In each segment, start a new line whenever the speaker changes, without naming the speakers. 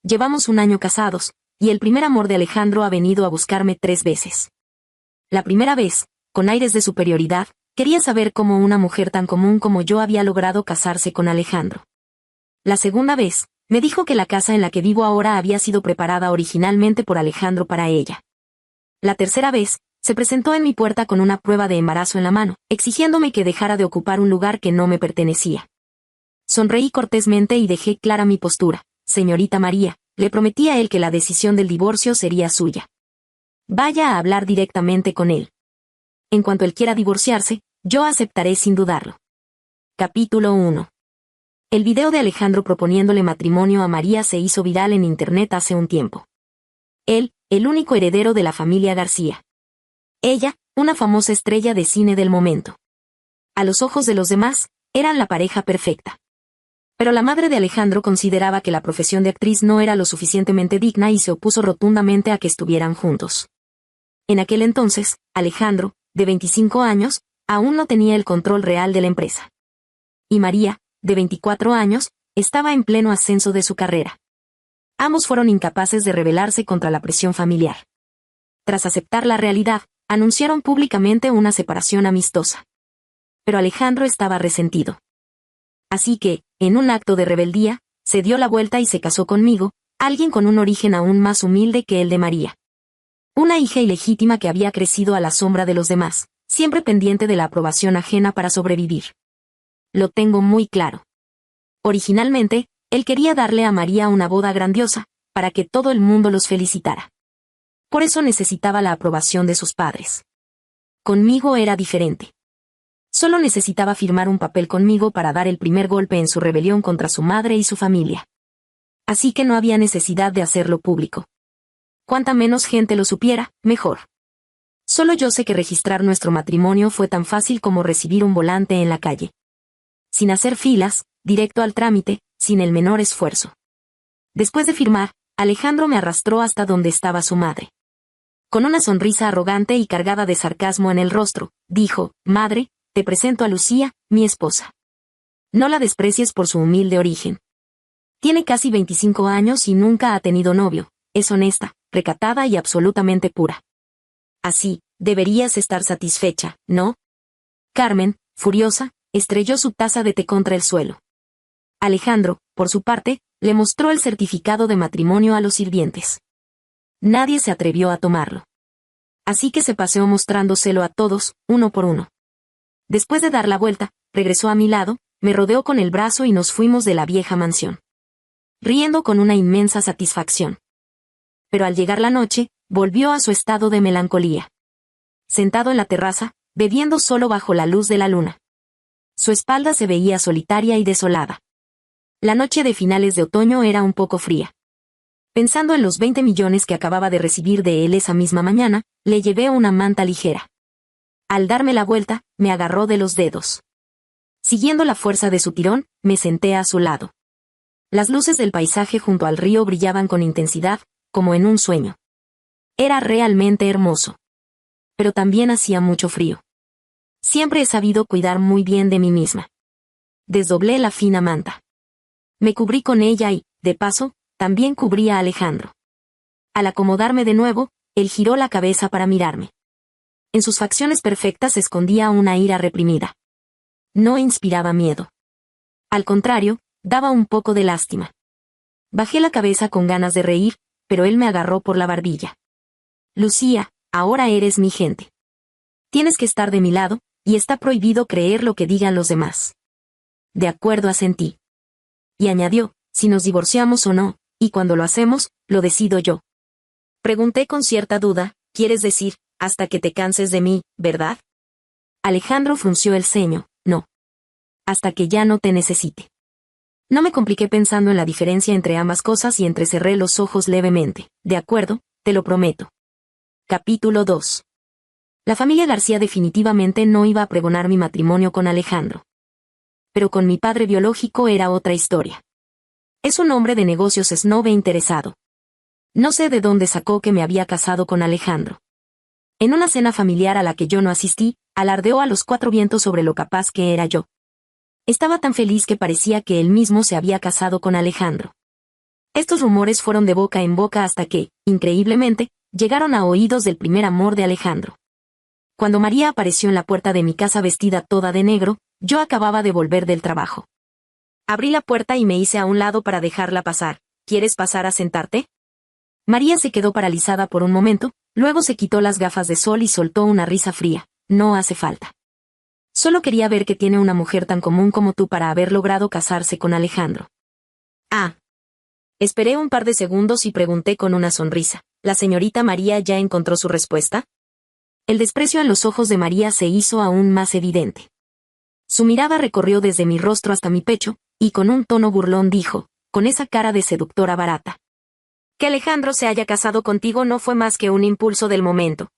Llevamos 1 año casados, y el primer amor de Alejandro ha venido a buscarme 3 veces. La primera vez, con aires de superioridad, quería saber cómo una mujer tan común como yo había logrado casarse con Alejandro. La segunda vez, me dijo que la casa en la que vivo ahora había sido preparada originalmente por Alejandro para ella. La tercera vez, se presentó en mi puerta con una prueba de embarazo en la mano, exigiéndome que dejara de ocupar un lugar que no me pertenecía. Sonreí cortésmente y dejé clara mi postura. Señorita María, le prometí a él que la decisión del divorcio sería suya. Vaya a hablar directamente con él. En cuanto él quiera divorciarse, yo aceptaré sin dudarlo. Capítulo 1. El video de Alejandro proponiéndole matrimonio a María se hizo viral en internet hace un tiempo. Él, el único heredero de la familia García. Ella, una famosa estrella de cine del momento. A los ojos de los demás, eran la pareja perfecta. Pero la madre de Alejandro consideraba que la profesión de actriz no era lo suficientemente digna y se opuso rotundamente a que estuvieran juntos. En aquel entonces, Alejandro, de 25 años, aún no tenía el control real de la empresa. Y María, de 24 años, estaba en pleno ascenso de su carrera. Ambos fueron incapaces de rebelarse contra la presión familiar. Tras aceptar la realidad, anunciaron públicamente una separación amistosa. Pero Alejandro estaba resentido. Así que, en un acto de rebeldía, se dio la vuelta y se casó conmigo, alguien con un origen aún más humilde que el de María. Una hija ilegítima que había crecido a la sombra de los demás, siempre pendiente de la aprobación ajena para sobrevivir. Lo tengo muy claro. Originalmente, él quería darle a María una boda grandiosa, para que todo el mundo los felicitara. Por eso necesitaba la aprobación de sus padres. Conmigo era diferente. Solo necesitaba firmar un papel conmigo para dar el primer golpe en su rebelión contra su madre y su familia. Así que no había necesidad de hacerlo público. Cuanta menos gente lo supiera, mejor. Solo yo sé que registrar nuestro matrimonio fue tan fácil como recibir un volante en la calle. Sin hacer filas, directo al trámite, sin el menor esfuerzo. Después de firmar, Alejandro me arrastró hasta donde estaba su madre. Con una sonrisa arrogante y cargada de sarcasmo en el rostro, dijo: «Madre, te presento a Lucía, mi esposa. No la desprecies por su humilde origen. Tiene casi 25 años y nunca ha tenido novio, es honesta, recatada y absolutamente pura. Así, deberías estar satisfecha, ¿no?» Carmen, furiosa, estrelló su taza de té contra el suelo. Alejandro, por su parte, le mostró el certificado de matrimonio a los sirvientes. Nadie se atrevió a tomarlo. Así que se paseó mostrándoselo a todos, uno por uno. Después de dar la vuelta, regresó a mi lado, me rodeó con el brazo y nos fuimos de la vieja mansión. Riendo con una inmensa satisfacción. Pero al llegar la noche, volvió a su estado de melancolía. Sentado en la terraza, bebiendo solo bajo la luz de la luna. Su espalda se veía solitaria y desolada. La noche de finales de otoño era un poco fría. Pensando en los 20 millones que acababa de recibir de él esa misma mañana, le llevé una manta ligera. Al darme la vuelta, me agarró de los dedos. Siguiendo la fuerza de su tirón, me senté a su lado. Las luces del paisaje junto al río brillaban con intensidad, como en un sueño. Era realmente hermoso. Pero también hacía mucho frío. Siempre he sabido cuidar muy bien de mí misma. Desdoblé la fina manta. Me cubrí con ella y, de paso, también cubrí a Alejandro. Al acomodarme de nuevo, él giró la cabeza para mirarme. En sus facciones perfectas se escondía una ira reprimida. No inspiraba miedo. Al contrario, daba un poco de lástima. Bajé la cabeza con ganas de reír, pero él me agarró por la barbilla. «Lucía, ahora eres mi gente. Tienes que estar de mi lado, y está prohibido creer lo que digan los demás». «De acuerdo», asentí. Y añadió: «Si nos divorciamos o no, y cuando lo hacemos, lo decido yo». Pregunté con cierta duda: «¿Quieres decir, hasta que te canses de mí, verdad?» Alejandro frunció el ceño: «No. Hasta que ya no te necesite». No me compliqué pensando en la diferencia entre ambas cosas y entrecerré los ojos levemente. «De acuerdo, te lo prometo». Capítulo 2. La familia García definitivamente no iba a pregonar mi matrimonio con Alejandro. Pero con mi padre biológico era otra historia. Es un hombre de negocios snob e interesado. No sé de dónde sacó que me había casado con Alejandro. En una cena familiar a la que yo no asistí, alardeó a los 4 vientos sobre lo capaz que era yo. Estaba tan feliz que parecía que él mismo se había casado con Alejandro. Estos rumores fueron de boca en boca hasta que, increíblemente, llegaron a oídos del primer amor de Alejandro. Cuando María apareció en la puerta de mi casa vestida toda de negro, yo acababa de volver del trabajo. Abrí la puerta y me hice a un lado para dejarla pasar. ¿Quieres pasar a sentarte? María se quedó paralizada por un momento, luego se quitó las gafas de sol y soltó una risa fría. No hace falta. Solo quería ver que tiene una mujer tan común como tú para haber logrado casarse con Alejandro. Ah. Esperé un par de segundos y pregunté con una sonrisa. ¿La señorita María ya encontró su respuesta? El desprecio en los ojos de María se hizo aún más evidente. Su mirada recorrió desde mi rostro hasta mi pecho, y con un tono burlón dijo, con esa cara de seductora barata: que Alejandro se haya casado contigo no fue más que un impulso del momento.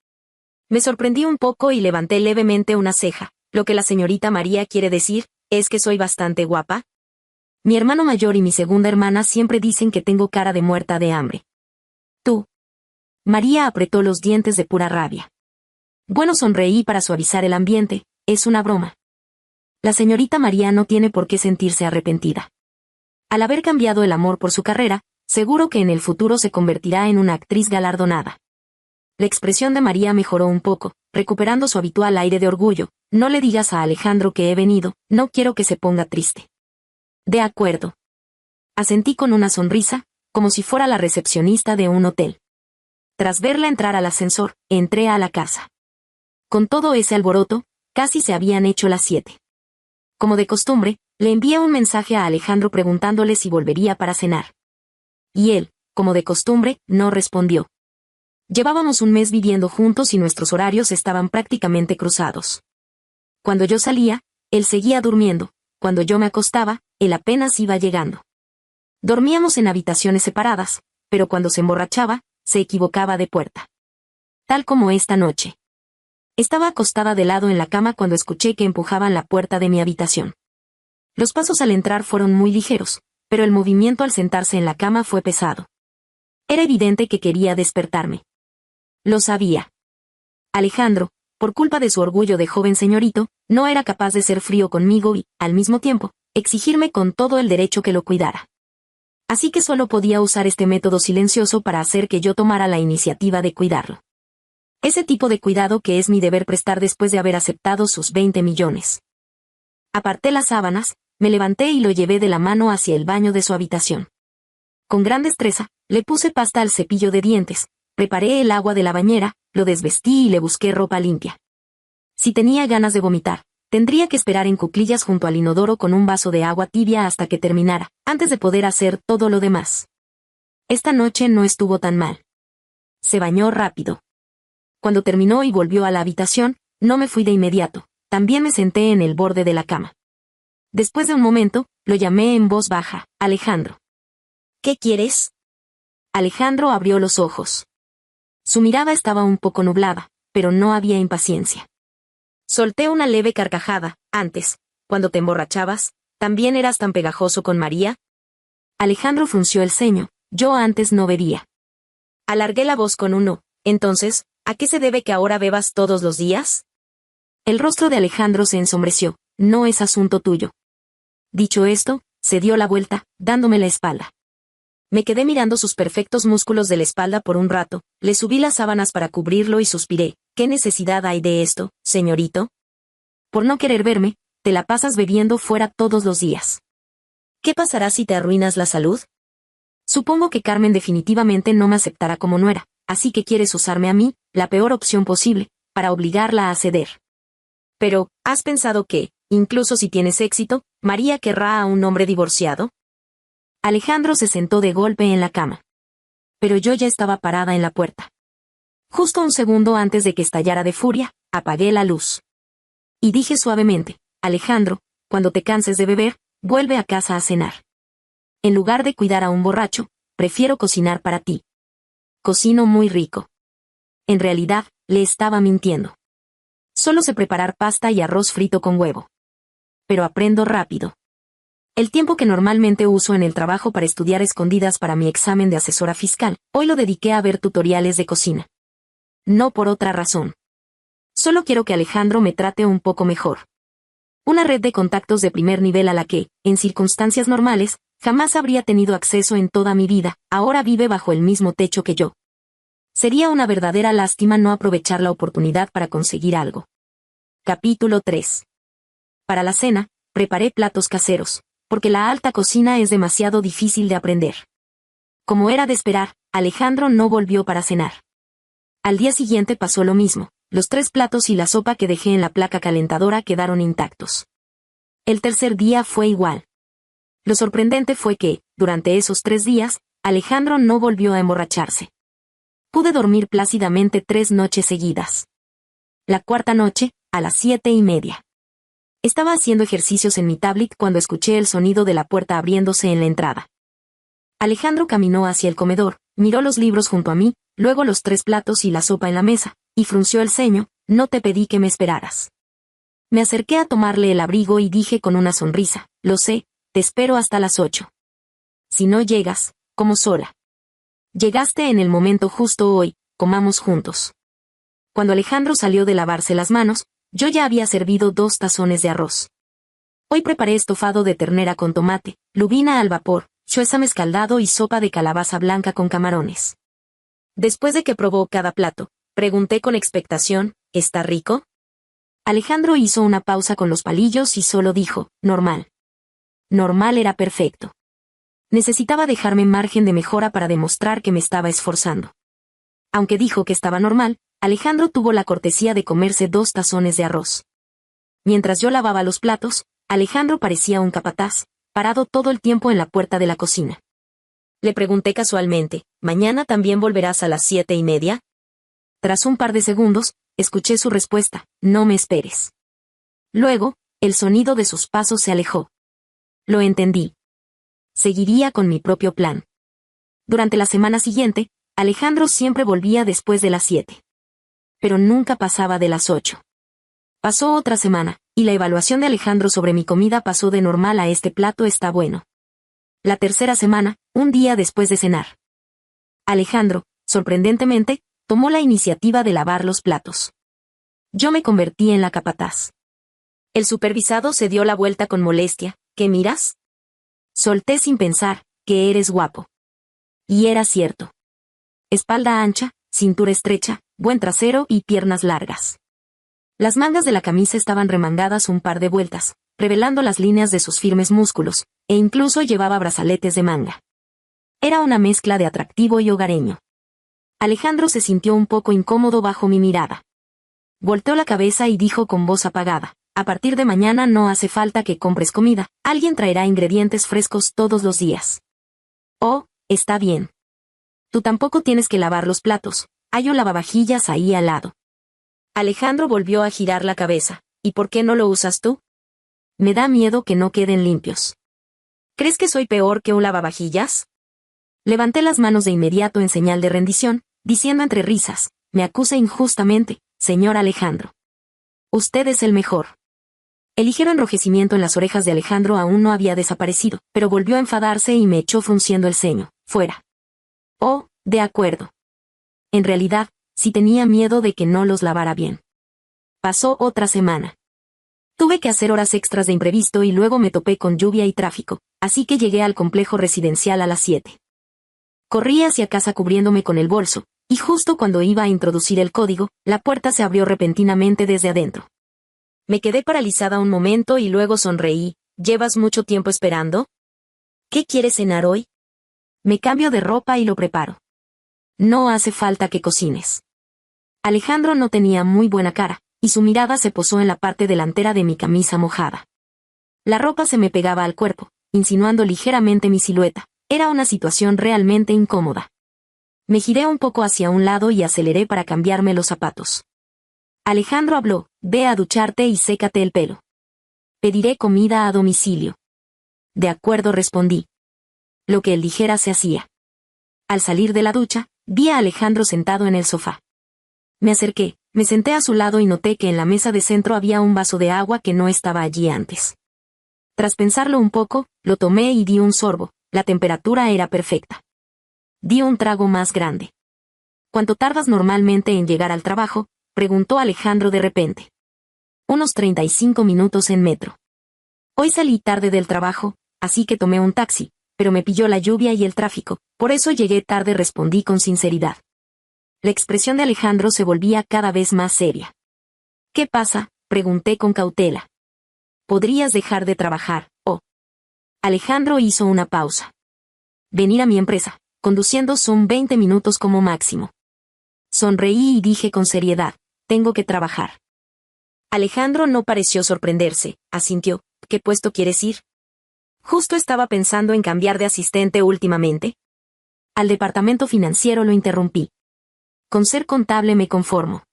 Me sorprendí un poco y levanté levemente una ceja. Lo que la señorita María quiere decir, es que soy bastante guapa. Mi hermano mayor y mi segunda hermana siempre dicen que tengo cara de muerta de hambre. Tú. María apretó los dientes de pura rabia. Bueno, sonreí para suavizar el ambiente, es una broma. La señorita María no tiene por qué sentirse arrepentida. Al haber cambiado el amor por su carrera, seguro que en el futuro se convertirá en una actriz galardonada. La expresión de María mejoró un poco, recuperando su habitual aire de orgullo. No le digas a Alejandro que he venido, no quiero que se ponga triste. De acuerdo. Asentí con una sonrisa, como si fuera la recepcionista de un hotel. Tras verla entrar al ascensor, entré a la casa. Con todo ese alboroto, casi se habían hecho las 7. Como de costumbre, le envié un mensaje a Alejandro preguntándole si volvería para cenar. Y él, como de costumbre, no respondió. Llevábamos un mes viviendo juntos y nuestros horarios estaban prácticamente cruzados. Cuando yo salía, él seguía durmiendo, cuando yo me acostaba, él apenas iba llegando. Dormíamos en habitaciones separadas, pero cuando se emborrachaba, se equivocaba de puerta. Tal como esta noche. Estaba acostada de lado en la cama cuando escuché que empujaban la puerta de mi habitación. Los pasos al entrar fueron muy ligeros, pero el movimiento al sentarse en la cama fue pesado. Era evidente que quería despertarme. Lo sabía. Alejandro, por culpa de su orgullo de joven señorito, no era capaz de ser frío conmigo y, al mismo tiempo, exigirme con todo el derecho que lo cuidara. Así que solo podía usar este método silencioso para hacer que yo tomara la iniciativa de cuidarlo. Ese tipo de cuidado que es mi deber prestar después de haber aceptado sus 20 millones. Aparté las sábanas, me levanté y lo llevé de la mano hacia el baño de su habitación. Con gran destreza, le puse pasta al cepillo de dientes, preparé el agua de la bañera, lo desvestí y le busqué ropa limpia. Si tenía ganas de vomitar, tendría que esperar en cuclillas junto al inodoro con un vaso de agua tibia hasta que terminara, antes de poder hacer todo lo demás. Esta noche no estuvo tan mal. Se bañó rápido. Cuando terminó y volvió a la habitación, no me fui de inmediato, también me senté en el borde de la cama. Después de un momento, lo llamé en voz baja: Alejandro. ¿Qué quieres? Alejandro abrió los ojos. Su mirada estaba un poco nublada, pero no había impaciencia. Solté una leve carcajada. Antes, cuando te emborrachabas, ¿también eras tan pegajoso con María? Alejandro frunció el ceño. Yo antes no bebía. Alargué la voz con un no. Entonces, ¿a qué se debe que ahora bebas todos los días? El rostro de Alejandro se ensombreció. No es asunto tuyo. Dicho esto, se dio la vuelta, dándome la espalda. Me quedé mirando sus perfectos músculos de la espalda por un rato, le subí las sábanas para cubrirlo y suspiré. ¿Qué necesidad hay de esto, señorito? Por no querer verme, te la pasas bebiendo fuera todos los días. ¿Qué pasará si te arruinas la salud? Supongo que Carmen definitivamente no me aceptará como nuera, así que quieres usarme a mí, la peor opción posible, para obligarla a ceder. Pero, ¿has pensado que, incluso si tienes éxito, María querrá a un hombre divorciado? Alejandro se sentó de golpe en la cama. Pero yo ya estaba parada en la puerta. Justo un segundo antes de que estallara de furia, apagué la luz. Y dije suavemente: Alejandro, cuando te canses de beber, vuelve a casa a cenar. En lugar de cuidar a un borracho, prefiero cocinar para ti. Cocino muy rico. En realidad, le estaba mintiendo. Solo sé preparar pasta y arroz frito con huevo. Pero aprendo rápido. El tiempo que normalmente uso en el trabajo para estudiar escondidas para mi examen de asesora fiscal, hoy lo dediqué a ver tutoriales de cocina. No por otra razón. Solo quiero que Alejandro me trate un poco mejor. Una red de contactos de primer nivel a la que, en circunstancias normales, Jamás habría tenido acceso en toda mi vida, ahora vive bajo el mismo techo que yo. Sería una verdadera lástima no aprovechar la oportunidad para conseguir algo. Capítulo 3. Para la cena, preparé platos caseros, porque la alta cocina es demasiado difícil de aprender. Como era de esperar, Alejandro no volvió para cenar. Al día siguiente pasó lo mismo, los 3 platos y la sopa que dejé en la placa calentadora quedaron intactos. El tercer día fue igual. Lo sorprendente fue que, durante esos 3 días, Alejandro no volvió a emborracharse. Pude dormir plácidamente 3 noches seguidas. La cuarta noche, a las 7:30. Estaba haciendo ejercicios en mi tablet cuando escuché el sonido de la puerta abriéndose en la entrada. Alejandro caminó hacia el comedor, miró los libros junto a mí, luego los 3 platos y la sopa en la mesa, y frunció el ceño. No te pedí que me esperaras. Me acerqué a tomarle el abrigo y dije con una sonrisa, lo sé, te espero hasta las 8. Si no llegas, como sola. Llegaste en el momento justo hoy, comamos juntos. Cuando Alejandro salió de lavarse las manos, yo ya había servido 2 tazones de arroz. Hoy preparé estofado de ternera con tomate, lubina al vapor, chuésame escaldado y sopa de calabaza blanca con camarones. Después de que probó cada plato, pregunté con expectación, ¿está rico? Alejandro hizo una pausa con los palillos y solo dijo, normal. Normal era perfecto. Necesitaba dejarme margen de mejora para demostrar que me estaba esforzando. Aunque dijo que estaba normal, Alejandro tuvo la cortesía de comerse 2 tazones de arroz. Mientras yo lavaba los platos, Alejandro parecía un capataz, parado todo el tiempo en la puerta de la cocina. Le pregunté casualmente, ¿mañana también volverás a las 7:30? Tras un par de segundos, escuché su respuesta, no me esperes. Luego, el sonido de sus pasos se alejó. Lo entendí. Seguiría con mi propio plan. Durante la semana siguiente, Alejandro siempre volvía después de las 7. Pero nunca pasaba de las 8. Pasó otra semana, y la evaluación de Alejandro sobre mi comida pasó de normal a este plato está bueno. La tercera semana, un día después de cenar. Alejandro, sorprendentemente, tomó la iniciativa de lavar los platos. Yo me convertí en la capataz. El supervisado se dio la vuelta con molestia, ¿qué miras? Solté sin pensar, que eres guapo. Y era cierto. Espalda ancha, cintura estrecha, buen trasero y piernas largas. Las mangas de la camisa estaban remangadas un par de vueltas, revelando las líneas de sus firmes músculos, e incluso llevaba brazaletes de manga. Era una mezcla de atractivo y hogareño. Alejandro se sintió un poco incómodo bajo mi mirada. Volteó la cabeza y dijo con voz apagada, a partir de mañana no hace falta que compres comida, alguien traerá ingredientes frescos todos los días. Oh, está bien. Tú tampoco tienes que lavar los platos, hay un lavavajillas ahí al lado. Alejandro volvió a girar la cabeza, ¿y por qué no lo usas tú? Me da miedo que no queden limpios. ¿Crees que soy peor que un lavavajillas? Levanté las manos de inmediato en señal de rendición, diciendo entre risas, me acusa injustamente, señor Alejandro. Usted es el mejor. El ligero enrojecimiento en las orejas de Alejandro aún no había desaparecido, pero volvió a enfadarse y me echó frunciendo el ceño, fuera. Oh, de acuerdo. En realidad, sí tenía miedo de que no los lavara bien. Pasó otra semana. Tuve que hacer horas extras de imprevisto y luego me topé con lluvia y tráfico, así que llegué al complejo residencial a las 7. Corrí hacia casa cubriéndome con el bolso, y justo cuando iba a introducir el código, la puerta se abrió repentinamente desde adentro. Me quedé paralizada un momento y luego sonreí, ¿llevas mucho tiempo esperando? ¿Qué quieres cenar hoy? Me cambio de ropa y lo preparo. No hace falta que cocines. Alejandro no tenía muy buena cara, y su mirada se posó en la parte delantera de mi camisa mojada. La ropa se me pegaba al cuerpo, insinuando ligeramente mi silueta. Era una situación realmente incómoda. Me giré un poco hacia un lado y aceleré para cambiarme los zapatos. Alejandro habló, ve a ducharte y sécate el pelo. Pediré comida a domicilio. De acuerdo, respondí. Lo que él dijera se hacía. Al salir de la ducha, vi a Alejandro sentado en el sofá. Me acerqué, me senté a su lado y noté que en la mesa de centro había un vaso de agua que no estaba allí antes. Tras pensarlo un poco, lo tomé y di un sorbo, la temperatura era perfecta. Di un trago más grande. ¿Cuánto tardas normalmente en llegar al trabajo?, preguntó Alejandro de repente. Unos 35 minutos en metro. Hoy salí tarde del trabajo, así que tomé un taxi, pero me pilló la lluvia y el tráfico, por eso llegué tarde, respondí con sinceridad. La expresión de Alejandro se volvía cada vez más seria. ¿Qué pasa?, pregunté con cautela. ¿Podrías dejar de trabajar, o? Alejandro hizo una pausa. Venir a mi empresa, conduciendo son 20 minutos como máximo. Sonreí y dije con seriedad, tengo que trabajar. Alejandro no pareció sorprenderse, asintió, ¿qué puesto quieres ir? Justo estaba pensando en cambiar de asistente últimamente. Al departamento financiero, lo interrumpí. Con ser contable me conformo.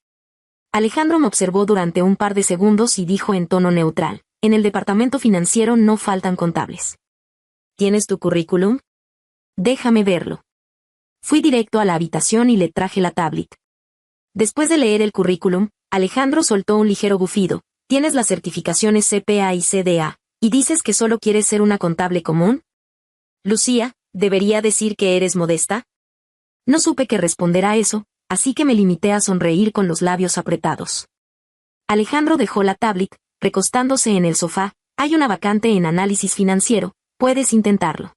Alejandro me observó durante un par de segundos y dijo en tono neutral, en el departamento financiero no faltan contables. ¿Tienes tu currículum? Déjame verlo. Fui directo a la habitación y le traje la tablet. Después de leer el currículum, Alejandro soltó un ligero bufido. ¿Tienes las certificaciones CPA y CDA, y dices que solo quieres ser una contable común? Lucía, ¿debería decir que eres modesta? No supe qué responder a eso, así que me limité a sonreír con los labios apretados. Alejandro dejó la tablet, recostándose en el sofá. Hay una vacante en análisis financiero, puedes intentarlo.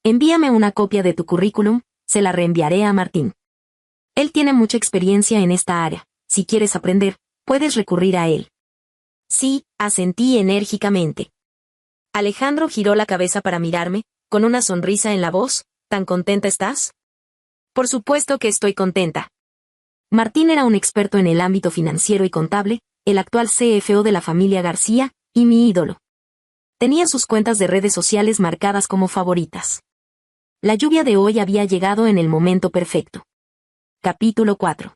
Envíame una copia de tu currículum, se la reenviaré a Martín. Él tiene mucha experiencia en esta área, si quieres aprender, puedes recurrir a él. Sí, asentí enérgicamente. Alejandro giró la cabeza para mirarme, con una sonrisa en la voz. ¿Tan contenta estás? Por supuesto que estoy contenta. Martín era un experto en el ámbito financiero y contable, el actual CFO de la familia García, y mi ídolo. Tenía sus cuentas de redes sociales marcadas como favoritas. La lluvia de hoy había llegado en el momento perfecto. Capítulo 4.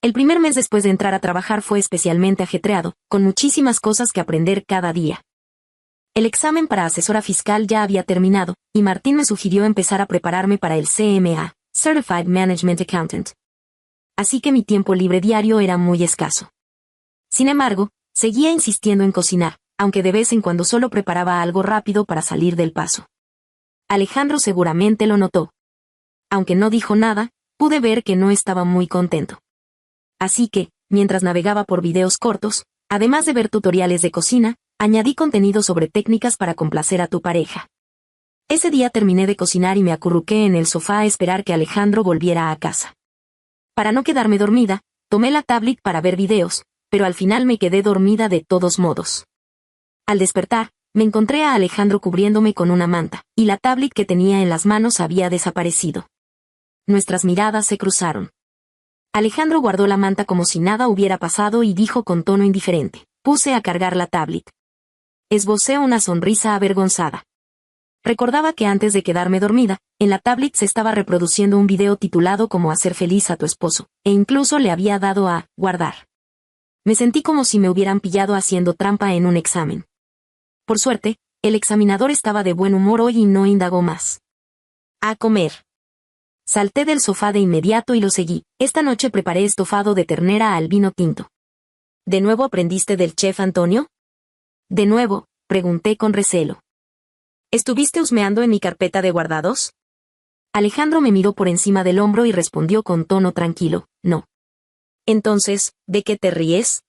El primer mes después de entrar a trabajar fue especialmente ajetreado, con muchísimas cosas que aprender cada día. El examen para asesora fiscal ya había terminado, y Martín me sugirió empezar a prepararme para el CMA, Certified Management Accountant. Así que mi tiempo libre diario era muy escaso. Sin embargo, seguía insistiendo en cocinar, aunque de vez en cuando solo preparaba algo rápido para salir del paso. Alejandro seguramente lo notó. Aunque no dijo nada, pude ver que no estaba muy contento. Así que, mientras navegaba por videos cortos, además de ver tutoriales de cocina, añadí contenido sobre técnicas para complacer a tu pareja. Ese día terminé de cocinar y me acurruqué en el sofá a esperar que Alejandro volviera a casa. Para no quedarme dormida, tomé la tablet para ver videos, pero al final me quedé dormida de todos modos. Al despertar, me encontré a Alejandro cubriéndome con una manta, y la tablet que tenía en las manos había desaparecido. Nuestras miradas se cruzaron. Alejandro guardó la manta como si nada hubiera pasado y dijo con tono indiferente, puse a cargar la tablet. Esbocé una sonrisa avergonzada. Recordaba que antes de quedarme dormida, en la tablet se estaba reproduciendo un video titulado Cómo hacer feliz a tu esposo, e incluso le había dado a guardar. Me sentí como si me hubieran pillado haciendo trampa en un examen. Por suerte, el examinador estaba de buen humor hoy y no indagó más. A comer. Salté del sofá de inmediato y lo seguí. Esta noche preparé estofado de ternera al vino tinto. ¿De nuevo aprendiste del chef Antonio? De nuevo, pregunté con recelo. ¿Estuviste husmeando en mi carpeta de guardados? Alejandro me miró por encima del hombro y respondió con tono tranquilo, no. Entonces, ¿de qué te ríes?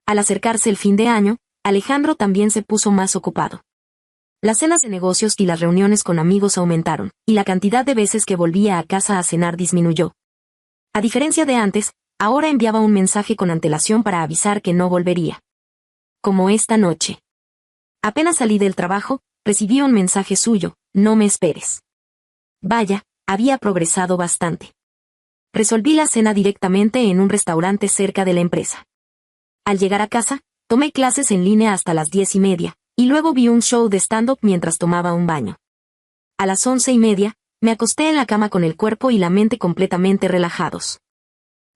Al acercarse el fin de año, Alejandro también se puso más ocupado. Las cenas de negocios y las reuniones con amigos aumentaron, y la cantidad de veces que volvía a casa a cenar disminuyó. A diferencia de antes, ahora enviaba un mensaje con antelación para avisar que no volvería. Como esta noche. Apenas salí del trabajo, recibí un mensaje suyo, no me esperes. Vaya, había progresado bastante. Resolví la cena directamente en un restaurante cerca de la empresa. Al llegar a casa, tomé clases en línea hasta las 10:30, y luego vi un show de stand-up mientras tomaba un baño. A las 11:30, me acosté en la cama con el cuerpo y la mente completamente relajados.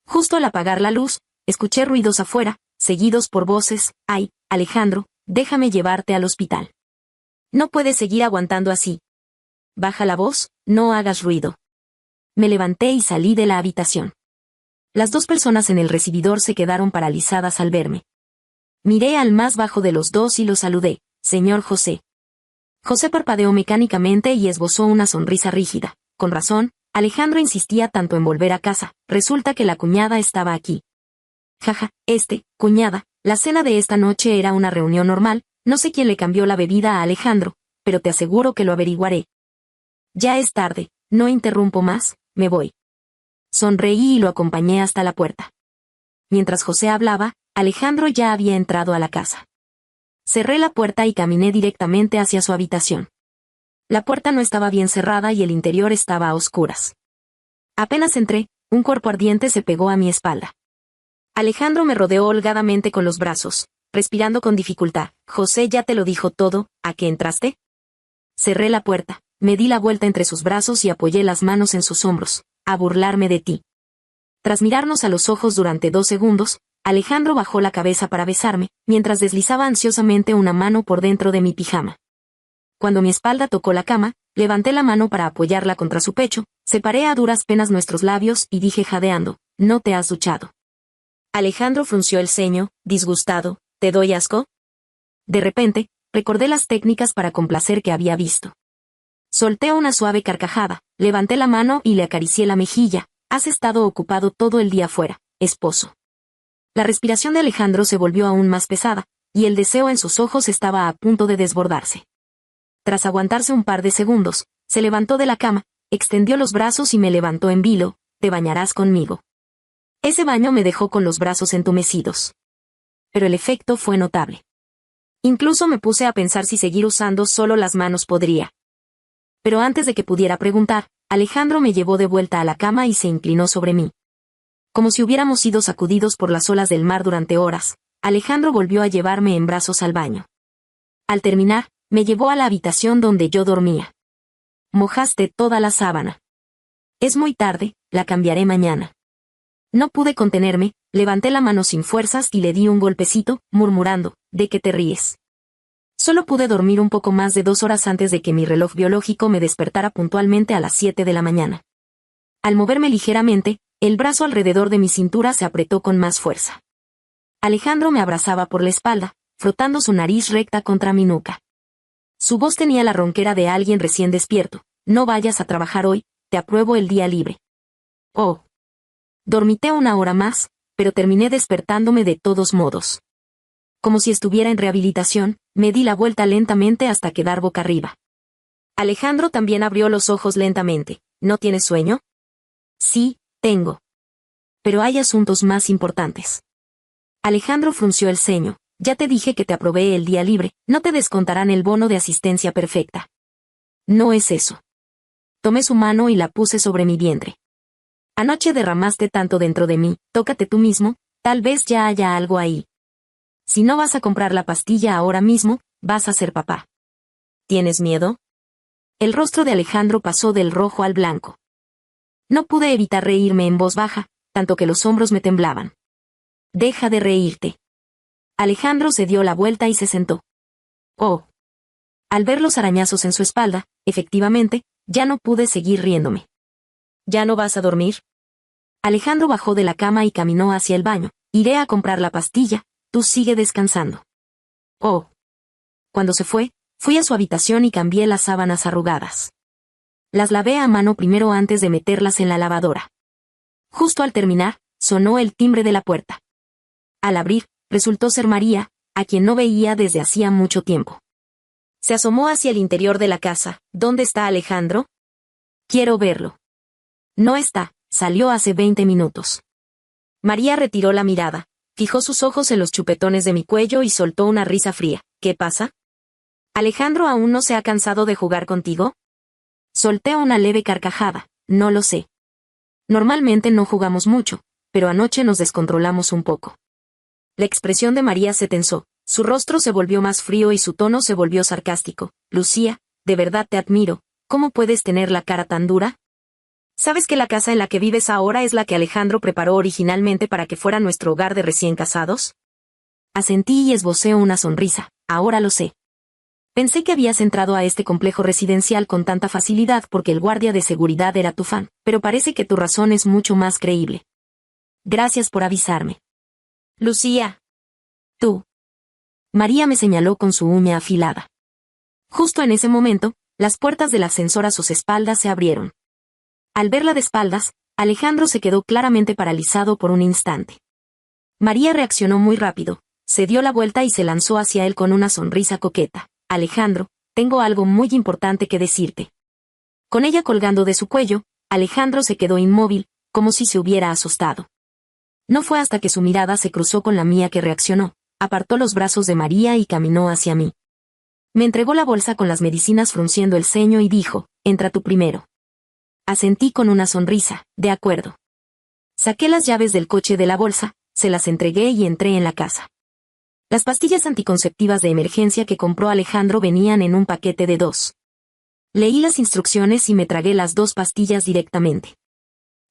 Justo al apagar la luz, escuché ruidos afuera, seguidos por voces, «Ay, Alejandro, déjame llevarte al hospital. No puedes seguir aguantando así. Baja la voz, no hagas ruido». Me levanté y salí de la habitación. Las dos personas en el recibidor se quedaron paralizadas al verme. Miré al más bajo de los dos y lo saludé, «Señor José». José parpadeó mecánicamente y esbozó una sonrisa rígida. Con razón, Alejandro insistía tanto en volver a casa, resulta que la cuñada estaba aquí. Jaja, cuñada, la cena de esta noche era una reunión normal, no sé quién le cambió la bebida a Alejandro, pero te aseguro que lo averiguaré. Ya es tarde, no interrumpo más, me voy. Sonreí y lo acompañé hasta la puerta. Mientras José hablaba, Alejandro ya había entrado a la casa. Cerré la puerta y caminé directamente hacia su habitación. La puerta no estaba bien cerrada y el interior estaba a oscuras. Apenas entré, un cuerpo ardiente se pegó a mi espalda. Alejandro me rodeó holgadamente con los brazos, respirando con dificultad. José ya te lo dijo todo, ¿a qué entraste? Cerré la puerta, me di la vuelta entre sus brazos y apoyé las manos en sus hombros, a burlarme de ti. Tras mirarnos a los ojos durante 2 segundos, Alejandro bajó la cabeza para besarme, mientras deslizaba ansiosamente una mano por dentro de mi pijama. Cuando mi espalda tocó la cama, levanté la mano para apoyarla contra su pecho, separé a duras penas nuestros labios y dije jadeando, ¿no te has duchado? Alejandro frunció el ceño, disgustado, ¿te doy asco? De repente, recordé las técnicas para complacer que había visto. Solté una suave carcajada, levanté la mano y le acaricié la mejilla. Has estado ocupado todo el día fuera, esposo. La respiración de Alejandro se volvió aún más pesada, y el deseo en sus ojos estaba a punto de desbordarse. Tras aguantarse un par de segundos, se levantó de la cama, extendió los brazos y me levantó en vilo, te bañarás conmigo. Ese baño me dejó con los brazos entumecidos. Pero el efecto fue notable. Incluso me puse a pensar si seguir usando solo las manos podría. Pero antes de que pudiera preguntar, Alejandro me llevó de vuelta a la cama y se inclinó sobre mí. Como si hubiéramos sido sacudidos por las olas del mar durante horas, Alejandro volvió a llevarme en brazos al baño. Al terminar, me llevó a la habitación donde yo dormía. Mojaste toda la sábana. Es muy tarde, la cambiaré mañana. No pude contenerme, levanté la mano sin fuerzas y le di un golpecito, murmurando, ¿de qué te ríes? Solo pude dormir un poco más de 2 horas antes de que mi reloj biológico me despertara puntualmente a las 7 de la mañana. Al moverme ligeramente, el brazo alrededor de mi cintura se apretó con más fuerza. Alejandro me abrazaba por la espalda, frotando su nariz recta contra mi nuca. Su voz tenía la ronquera de alguien recién despierto. No vayas a trabajar hoy, te apruebo el día libre. Oh. Dormité 1 hora más, pero terminé despertándome de todos modos. Como si estuviera en rehabilitación, me di la vuelta lentamente hasta quedar boca arriba. Alejandro también abrió los ojos lentamente. ¿No tienes sueño? Sí, tengo. Pero hay asuntos más importantes. Alejandro frunció el ceño. Ya te dije que te aprobé el día libre, no te descontarán el bono de asistencia perfecta. No es eso. Tomé su mano y la puse sobre mi vientre. Anoche derramaste tanto dentro de mí, tócate tú mismo, tal vez ya haya algo ahí. Si no vas a comprar la pastilla ahora mismo, vas a ser papá. ¿Tienes miedo? El rostro de Alejandro pasó del rojo al blanco. No pude evitar reírme en voz baja, tanto que los hombros me temblaban. Deja de reírte. Alejandro se dio la vuelta y se sentó. Oh. Al ver los arañazos en su espalda, efectivamente, ya no pude seguir riéndome. ¿Ya no vas a dormir? Alejandro bajó de la cama y caminó hacia el baño. Iré a comprar la pastilla, tú sigue descansando. Oh. Cuando se fue, fui a su habitación y cambié las sábanas arrugadas. Las lavé a mano primero antes de meterlas en la lavadora. Justo al terminar, sonó el timbre de la puerta. Al abrir, resultó ser María, a quien no veía desde hacía mucho tiempo. Se asomó hacia el interior de la casa. ¿Dónde está Alejandro? Quiero verlo. No está, salió hace 20 minutos. María retiró la mirada, fijó sus ojos en los chupetones de mi cuello y soltó una risa fría. ¿Qué pasa? ¿Alejandro aún no se ha cansado de jugar contigo? Solté una leve carcajada. No lo sé. Normalmente no jugamos mucho, pero anoche nos descontrolamos un poco. La expresión de María se tensó, su rostro se volvió más frío y su tono se volvió sarcástico. Lucía, de verdad te admiro, ¿cómo puedes tener la cara tan dura? ¿Sabes que la casa en la que vives ahora es la que Alejandro preparó originalmente para que fuera nuestro hogar de recién casados? Asentí y esbocé una sonrisa. Ahora lo sé. Pensé que habías entrado a este complejo residencial con tanta facilidad porque el guardia de seguridad era tu fan, pero parece que tu razón es mucho más creíble. Gracias por avisarme. Lucía. Tú. María me señaló con su uña afilada. Justo en ese momento, las puertas del ascensor a sus espaldas se abrieron. Al verla de espaldas, Alejandro se quedó claramente paralizado por un instante. María reaccionó muy rápido, se dio la vuelta y se lanzó hacia él con una sonrisa coqueta. Alejandro, tengo algo muy importante que decirte. Con ella colgando de su cuello, Alejandro se quedó inmóvil, como si se hubiera asustado. No fue hasta que su mirada se cruzó con la mía que reaccionó, apartó los brazos de María y caminó hacia mí. Me entregó la bolsa con las medicinas frunciendo el ceño y dijo, entra tú primero. Asentí con una sonrisa, de acuerdo. Saqué las llaves del coche de la bolsa, se las entregué y entré en la casa. Las pastillas anticonceptivas de emergencia que compró Alejandro venían en un paquete de 2. Leí las instrucciones y me tragué las 2 pastillas directamente.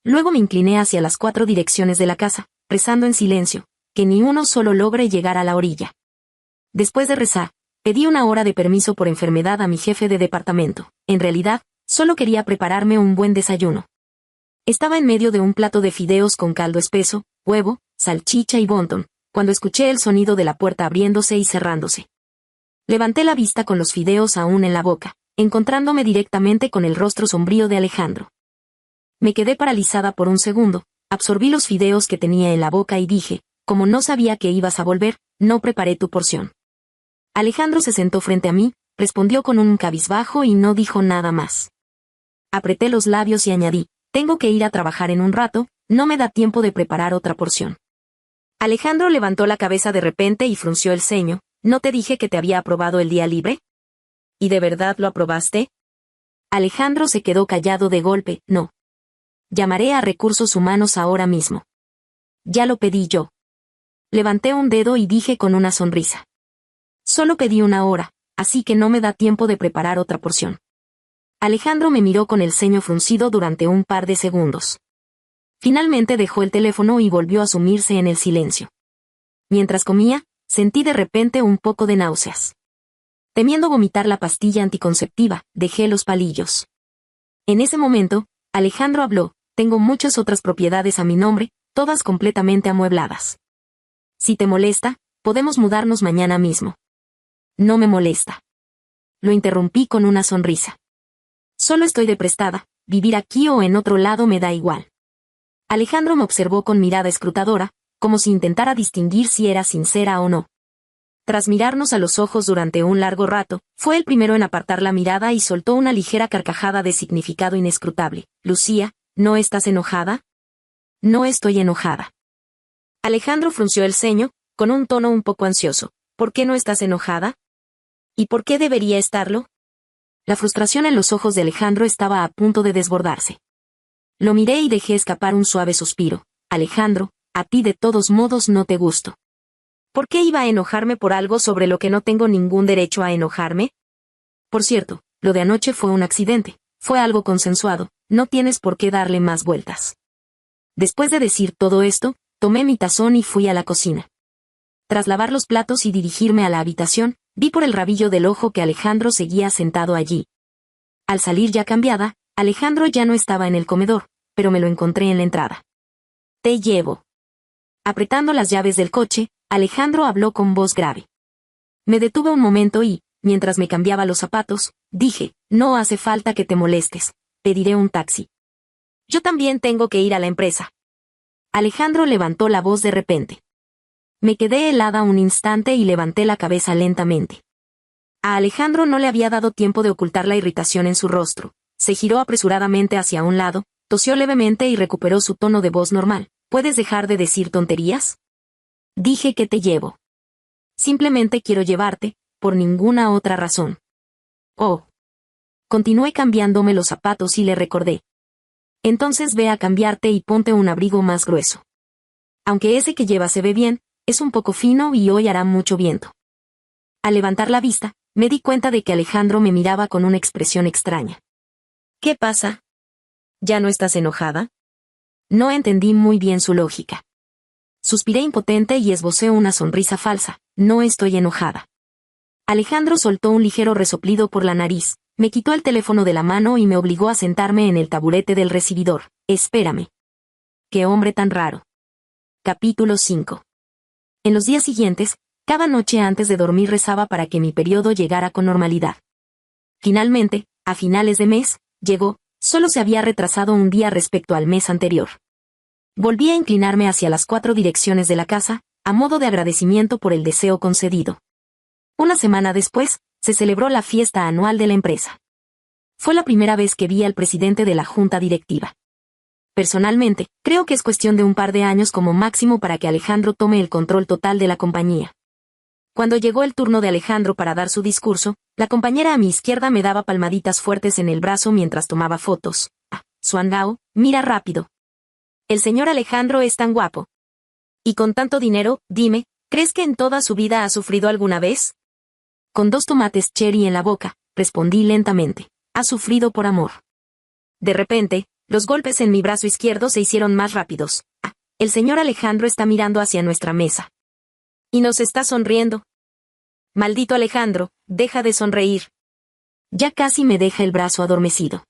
Luego me incliné hacia las 4 direcciones de la casa, rezando en silencio, que ni uno solo logre llegar a la orilla. Después de rezar, pedí una hora de permiso por enfermedad a mi jefe de departamento. En realidad, solo quería prepararme un buen desayuno. Estaba en medio de un plato de fideos con caldo espeso, huevo, salchicha y wonton, cuando escuché el sonido de la puerta abriéndose y cerrándose. Levanté la vista con los fideos aún en la boca, encontrándome directamente con el rostro sombrío de Alejandro. Me quedé paralizada por un segundo, absorbí los fideos que tenía en la boca y dije, como no sabía que ibas a volver, no preparé tu porción. Alejandro se sentó frente a mí, respondió con un cabizbajo y no dijo nada más. Apreté los labios y añadí, tengo que ir a trabajar en un rato, no me da tiempo de preparar otra porción. Alejandro levantó la cabeza de repente y frunció el ceño, ¿no te dije que te había aprobado el día libre? ¿Y de verdad lo aprobaste? Alejandro se quedó callado de golpe, no. Llamaré a Recursos Humanos ahora mismo. Ya lo pedí yo. Levanté un dedo y dije con una sonrisa. Solo pedí una hora, así que no me da tiempo de preparar otra porción. Alejandro me miró con el ceño fruncido durante un par de segundos. Finalmente dejó el teléfono y volvió a sumirse en el silencio. Mientras comía, sentí de repente un poco de náuseas. Temiendo vomitar la pastilla anticonceptiva, dejé los palillos. En ese momento, Alejandro habló, tengo muchas otras propiedades a mi nombre, todas completamente amuebladas. Si te molesta, podemos mudarnos mañana mismo. No me molesta. Lo interrumpí con una sonrisa. Solo estoy de prestada, vivir aquí o en otro lado me da igual. Alejandro me observó con mirada escrutadora, como si intentara distinguir si era sincera o no. Tras mirarnos a los ojos durante un largo rato, fue el primero en apartar la mirada y soltó una ligera carcajada de significado inescrutable. Lucía, ¿no estás enojada? No estoy enojada. Alejandro frunció el ceño, con un tono un poco ansioso. ¿Por qué no estás enojada? ¿Y por qué debería estarlo? La frustración en los ojos de Alejandro estaba a punto de desbordarse. Lo miré y dejé escapar un suave suspiro. Alejandro, a ti de todos modos no te gusto. ¿Por qué iba a enojarme por algo sobre lo que no tengo ningún derecho a enojarme? Por cierto, lo de anoche fue un accidente, fue algo consensuado, no tienes por qué darle más vueltas. Después de decir todo esto, tomé mi tazón y fui a la cocina. Tras lavar los platos y dirigirme a la habitación, vi por el rabillo del ojo que Alejandro seguía sentado allí. Al salir ya cambiada, Alejandro ya no estaba en el comedor, pero me lo encontré en la entrada. Te llevo. Apretando las llaves del coche, Alejandro habló con voz grave. Me detuve un momento y, mientras me cambiaba los zapatos, dije, no hace falta que te molestes, pediré un taxi. Yo también tengo que ir a la empresa. Alejandro levantó la voz de repente. Me quedé helada un instante y levanté la cabeza lentamente. A Alejandro no le había dado tiempo de ocultar la irritación en su rostro. Se giró apresuradamente hacia un lado, tosió levemente y recuperó su tono de voz normal. ¿Puedes dejar de decir tonterías? Dije que te llevo. Simplemente quiero llevarte, por ninguna otra razón. Oh. Continué cambiándome los zapatos y le recordé. Entonces ve a cambiarte y ponte un abrigo más grueso. Aunque ese que llevas se ve bien, es un poco fino y hoy hará mucho viento. Al levantar la vista, me di cuenta de que Alejandro me miraba con una expresión extraña. ¿Qué pasa? ¿Ya no estás enojada? No entendí muy bien su lógica. Suspiré impotente y esbocé una sonrisa falsa. No estoy enojada. Alejandro soltó un ligero resoplido por la nariz, me quitó el teléfono de la mano y me obligó a sentarme en el taburete del recibidor. Espérame. ¡Qué hombre tan raro! Capítulo 5. En los días siguientes, cada noche antes de dormir rezaba para que mi periodo llegara con normalidad. Finalmente, a finales de mes, llegó, solo se había retrasado un día respecto al mes anterior. Volví a inclinarme hacia las 4 direcciones de la casa, a modo de agradecimiento por el deseo concedido. Una semana después, se celebró la fiesta anual de la empresa. Fue la primera vez que vi al presidente de la junta directiva. Personalmente, creo que es cuestión de un par de años como máximo para que Alejandro tome el control total de la compañía. Cuando llegó el turno de Alejandro para dar su discurso, la compañera a mi izquierda me daba palmaditas fuertes en el brazo mientras tomaba fotos. Suangao, mira rápido. El señor Alejandro es tan guapo. Y con tanto dinero, dime, ¿crees que en toda su vida ha sufrido alguna vez? Con 2 tomates cherry en la boca, respondí lentamente. Ha sufrido por amor. De repente, los golpes en mi brazo izquierdo se hicieron más rápidos. El señor Alejandro está mirando hacia nuestra mesa. Y nos está sonriendo. Maldito Alejandro, deja de sonreír. Ya casi me deja el brazo adormecido.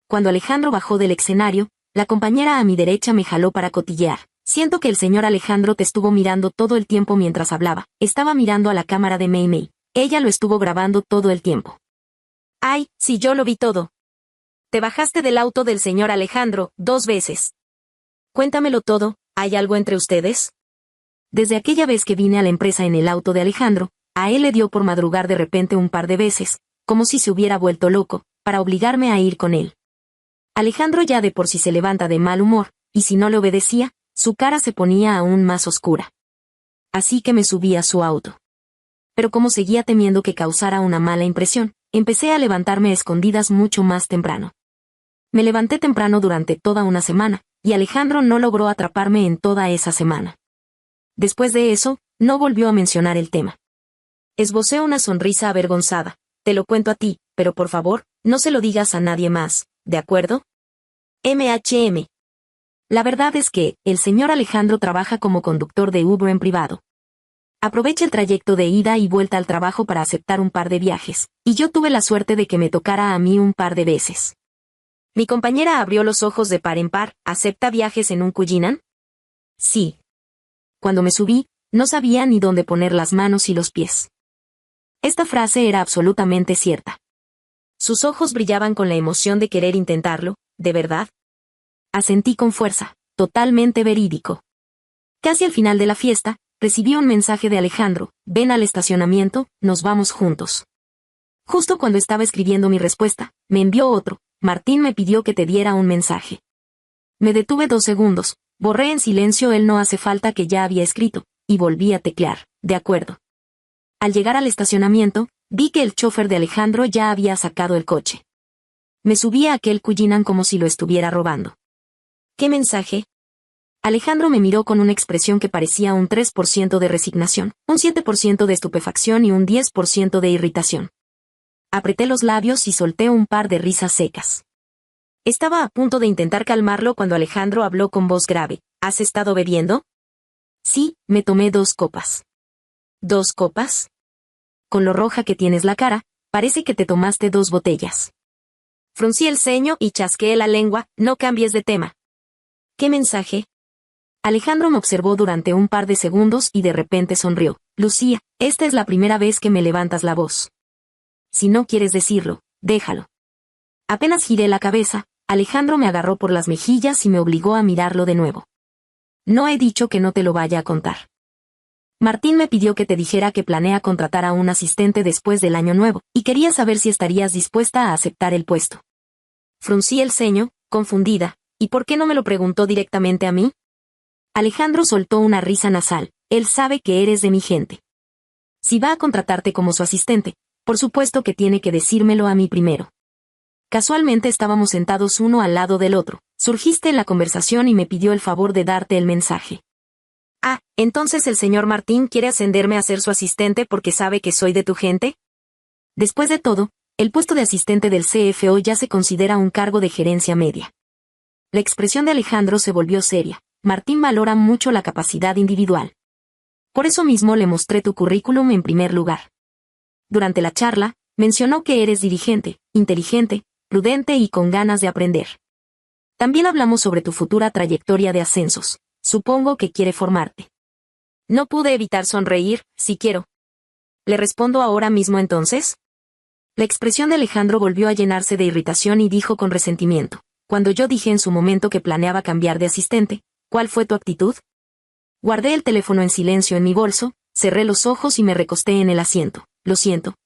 Cuando Alejandro bajó del escenario, la compañera a mi derecha me jaló para cotillear. Siento que el señor Alejandro te estuvo mirando todo el tiempo mientras hablaba. Estaba mirando a la cámara de Mei Mei. Ella lo estuvo grabando todo el tiempo. Ay, sí, yo lo vi todo. Te bajaste del auto del señor Alejandro 2 veces. Cuéntamelo todo, ¿hay algo entre ustedes? Desde aquella vez que vine a la empresa en el auto de Alejandro, a él le dio por madrugar de repente un par de veces, como si se hubiera vuelto loco, para obligarme a ir con él. Alejandro ya de por sí se levanta de mal humor, y si no le obedecía, su cara se ponía aún más oscura. Así que me subí a su auto. Pero como seguía temiendo que causara una mala impresión, empecé a levantarme a escondidas mucho más temprano. Me levanté temprano durante toda una semana, y Alejandro no logró atraparme en toda esa semana. Después de eso, no volvió a mencionar el tema. Esbocé una sonrisa avergonzada. Te lo cuento a ti, pero por favor, no se lo digas a nadie más, ¿de acuerdo? MHM. La verdad es que, el señor Alejandro trabaja como conductor de Uber en privado. Aprovecha el trayecto de ida y vuelta al trabajo para aceptar un par de viajes, y yo tuve la suerte de que me tocara a mí un par de veces. Mi compañera abrió los ojos de par en par. ¿Acepta viajes en un Cullinan? Sí. Cuando me subí, no sabía ni dónde poner las manos y los pies. Esta frase era absolutamente cierta. Sus ojos brillaban con la emoción de querer intentarlo, ¿de verdad? Asentí con fuerza, totalmente verídico. Casi al final de la fiesta, recibí un mensaje de Alejandro: ven al estacionamiento, nos vamos juntos. Justo cuando estaba escribiendo mi respuesta, me envió otro: Martín me pidió que te diera un mensaje. Me detuve 2 segundos, borré en silencio el no hace falta que ya había escrito, y volví a teclear, de acuerdo. Al llegar al estacionamiento, vi que el chofer de Alejandro ya había sacado el coche. Me subí a aquel Cullinan como si lo estuviera robando. ¿Qué mensaje? Alejandro me miró con una expresión que parecía un 3% de resignación, un 7% de estupefacción y un 10% de irritación. Apreté los labios y solté un par de risas secas. Estaba a punto de intentar calmarlo cuando Alejandro habló con voz grave. ¿Has estado bebiendo? Sí, me tomé 2 copas. ¿2 copas? Con lo roja que tienes la cara, parece que te tomaste 2 botellas. Fruncí el ceño y chasqueé la lengua. No cambies de tema. ¿Qué mensaje? Alejandro me observó durante un par de segundos y de repente sonrió. Lucía, esta es la primera vez que me levantas la voz. Si no quieres decirlo, déjalo. Apenas giré la cabeza, Alejandro me agarró por las mejillas y me obligó a mirarlo de nuevo. No he dicho que no te lo vaya a contar. Martín me pidió que te dijera que planea contratar a un asistente después del año nuevo, y quería saber si estarías dispuesta a aceptar el puesto. Fruncí el ceño, confundida. ¿Y por qué no me lo preguntó directamente a mí? Alejandro soltó una risa nasal. Él sabe que eres de mi gente. Si va a contratarte como su asistente, por supuesto que tiene que decírmelo a mí primero. Casualmente estábamos sentados uno al lado del otro. Surgiste en la conversación y me pidió el favor de darte el mensaje. Ah, ¿entonces el señor Martín quiere ascenderme a ser su asistente porque sabe que soy de tu gente? Después de todo, el puesto de asistente del CFO ya se considera un cargo de gerencia media. La expresión de Alejandro se volvió seria. Martín valora mucho la capacidad individual. Por eso mismo le mostré tu currículum en primer lugar. Durante la charla, mencionó que eres dirigente, inteligente, prudente y con ganas de aprender. También hablamos sobre tu futura trayectoria de ascensos. Supongo que quiere formarte. No pude evitar sonreír. Si quiero. ¿Le respondo ahora mismo entonces? La expresión de Alejandro volvió a llenarse de irritación y dijo con resentimiento: cuando yo dije en su momento que planeaba cambiar de asistente, ¿cuál fue tu actitud? Guardé el teléfono en silencio en mi bolso, cerré los ojos y me recosté en el asiento. Lo siento,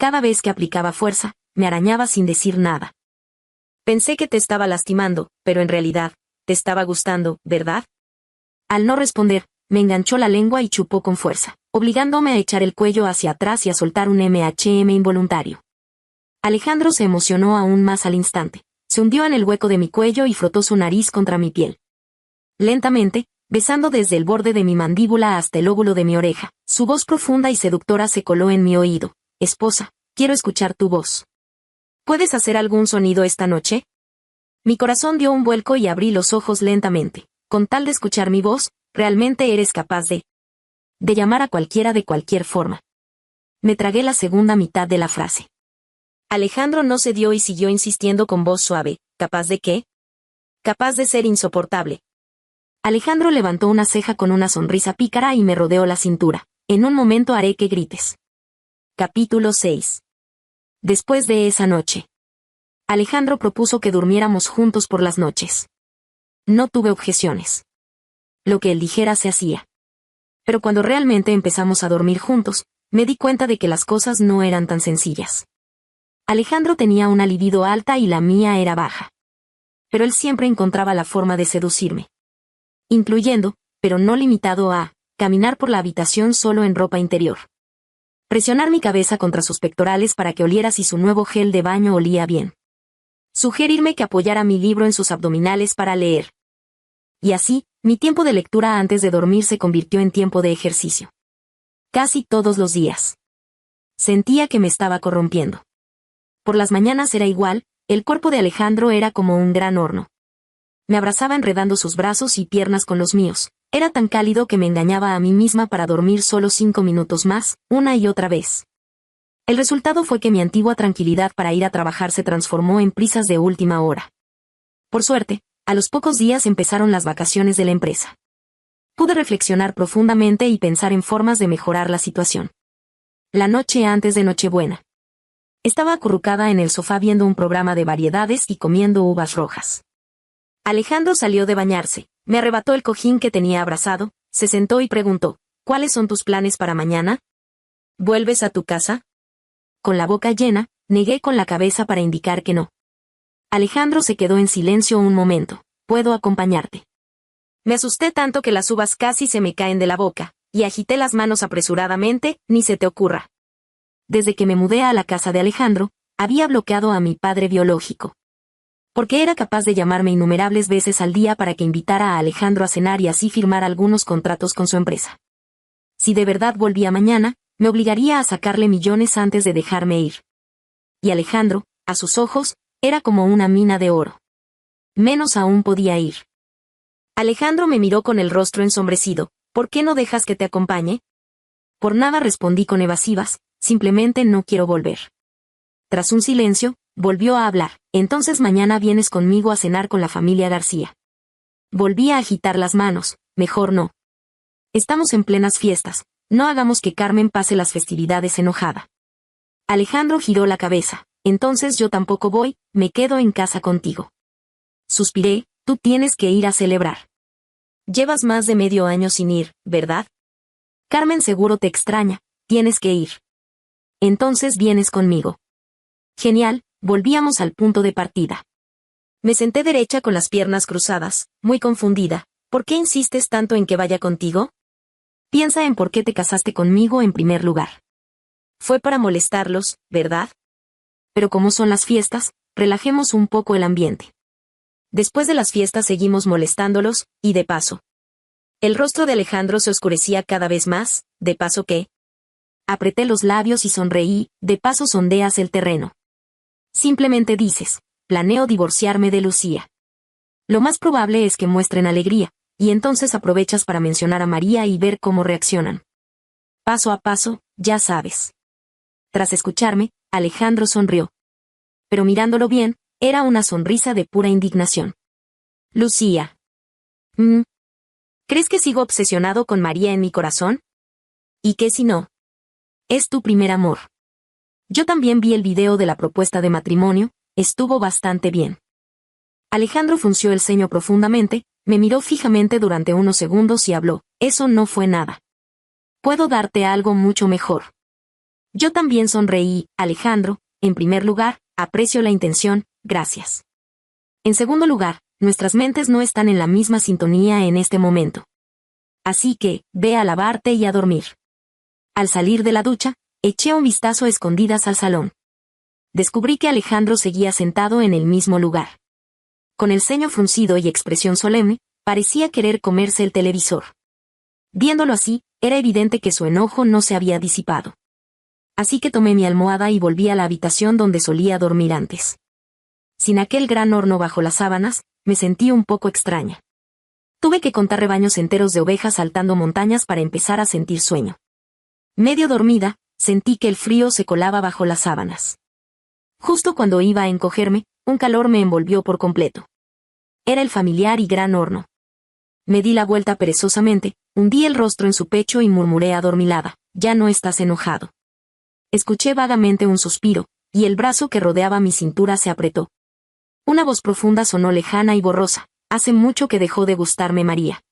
Cada vez que aplicaba fuerza, me arañaba sin decir nada. Pensé que te estaba lastimando, pero en realidad, te estaba gustando, ¿verdad? Al no responder, me enganchó la lengua y chupó con fuerza, obligándome a echar el cuello hacia atrás y a soltar un MHM involuntario. Alejandro se emocionó aún más al instante. Se hundió en el hueco de mi cuello y frotó su nariz contra mi piel. Lentamente, besando desde el borde de mi mandíbula hasta el óvulo de mi oreja, su voz profunda y seductora se coló en mi oído. Esposa, quiero escuchar tu voz. ¿Puedes hacer algún sonido esta noche? Mi corazón dio un vuelco y abrí los ojos lentamente. Con tal de escuchar mi voz, realmente eres capaz de llamar a cualquiera de cualquier forma. Me tragué la segunda mitad de la frase. Alejandro no cedió y siguió insistiendo con voz suave. ¿Capaz de qué? Capaz de ser insoportable. Alejandro levantó una ceja con una sonrisa pícara y me rodeó la cintura. En un momento haré que grites. Capítulo 6. Después de esa noche, Alejandro propuso que durmiéramos juntos por las noches. No tuve objeciones. Lo que él dijera se hacía. Pero cuando realmente empezamos a dormir juntos, me di cuenta de que las cosas no eran tan sencillas. Alejandro tenía una libido alta y la mía era baja. Pero él siempre encontraba la forma de seducirme. Incluyendo, pero no limitado a, caminar por la habitación solo en ropa interior. Presionar mi cabeza contra sus pectorales para que oliera si su nuevo gel de baño olía bien. Sugerirme que apoyara mi libro en sus abdominales para leer. Y así, mi tiempo de lectura antes de dormir se convirtió en tiempo de ejercicio. Casi todos los días. Sentía que me estaba corrompiendo. Por las mañanas era igual, el cuerpo de Alejandro era como un gran horno. Me abrazaba enredando sus brazos y piernas con los míos. Era tan cálido que me engañaba a mí misma para dormir solo 5 minutos más, una y otra vez. El resultado fue que mi antigua tranquilidad para ir a trabajar se transformó en prisas de última hora. Por suerte, a los pocos días empezaron las vacaciones de la empresa. Pude reflexionar profundamente y pensar en formas de mejorar la situación. La noche antes de Nochebuena. Estaba acurrucada en el sofá viendo un programa de variedades y comiendo uvas rojas. Alejandro salió de bañarse, me arrebató el cojín que tenía abrazado, se sentó y preguntó, ¿cuáles son tus planes para mañana? ¿Vuelves a tu casa? Con la boca llena, negué con la cabeza para indicar que no. Alejandro se quedó en silencio un momento. ¿Puedo acompañarte? Me asusté tanto que las uvas casi se me caen de la boca, y agité las manos apresuradamente, ni se te ocurra. Desde que me mudé a la casa de Alejandro, había bloqueado a mi padre biológico. Porque era capaz de llamarme innumerables veces al día para que invitara a Alejandro a cenar y así firmar algunos contratos con su empresa. Si de verdad volvía mañana, me obligaría a sacarle millones antes de dejarme ir. Y Alejandro, a sus ojos, era como una mina de oro. Menos aún podía ir. Alejandro me miró con el rostro ensombrecido. ¿Por qué no dejas que te acompañe? Por nada respondí con evasivas, simplemente no quiero volver. Tras un silencio, volvió a hablar. Entonces mañana vienes conmigo a cenar con la familia García. Volví a agitar las manos. Mejor no. Estamos en plenas fiestas. No hagamos que Carmen pase las festividades enojada. Alejandro giró la cabeza. Entonces yo tampoco voy, me quedo en casa contigo. Suspiré. Tú tienes que ir a celebrar. Llevas más de medio año sin ir, ¿verdad? Carmen seguro te extraña. Tienes que ir. Entonces vienes conmigo. Genial, volvíamos al punto de partida. Me senté derecha con las piernas cruzadas, muy confundida. ¿Por qué insistes tanto en que vaya contigo? Piensa en por qué te casaste conmigo en primer lugar. Fue para molestarlos, ¿verdad? Pero como son las fiestas, relajemos un poco el ambiente. Después de las fiestas seguimos molestándolos, y de paso. El rostro de Alejandro se oscurecía cada vez más, ¿de paso qué? Apreté los labios y sonreí, de paso sondeas el terreno. Simplemente dices, planeo divorciarme de Lucía. Lo más probable es que muestren alegría, y entonces aprovechas para mencionar a María y ver cómo reaccionan. Paso a paso, ya sabes. Tras escucharme, Alejandro sonrió. Pero mirándolo bien, era una sonrisa de pura indignación. Lucía. ¿Crees que sigo obsesionado con María en mi corazón? ¿Y qué si no? Es tu primer amor. Yo también vi el video de la propuesta de matrimonio, estuvo bastante bien. Alejandro frunció el ceño profundamente, me miró fijamente durante unos segundos y habló, eso no fue nada. Puedo darte algo mucho mejor. Yo también sonreí. Alejandro, en primer lugar, aprecio la intención, gracias. En segundo lugar, nuestras mentes no están en la misma sintonía en este momento. Así que, ve a lavarte y a dormir. Al salir de la ducha, eché un vistazo a escondidas al salón. Descubrí que Alejandro seguía sentado en el mismo lugar. Con el ceño fruncido y expresión solemne, parecía querer comerse el televisor. Viéndolo así, era evidente que su enojo no se había disipado. Así que tomé mi almohada y volví a la habitación donde solía dormir antes. Sin aquel gran horno bajo las sábanas, me sentí un poco extraña. Tuve que contar rebaños enteros de ovejas saltando montañas para empezar a sentir sueño. Medio dormida, sentí que el frío se colaba bajo las sábanas. Justo cuando iba a encogerme, un calor me envolvió por completo. Era el familiar y gran horno. Me di la vuelta perezosamente, hundí el rostro en su pecho y murmuré adormilada: «Ya no estás enojado». Escuché vagamente un suspiro, y el brazo que rodeaba mi cintura se apretó. Una voz profunda sonó lejana y borrosa: «Hace mucho que dejó de gustarme María».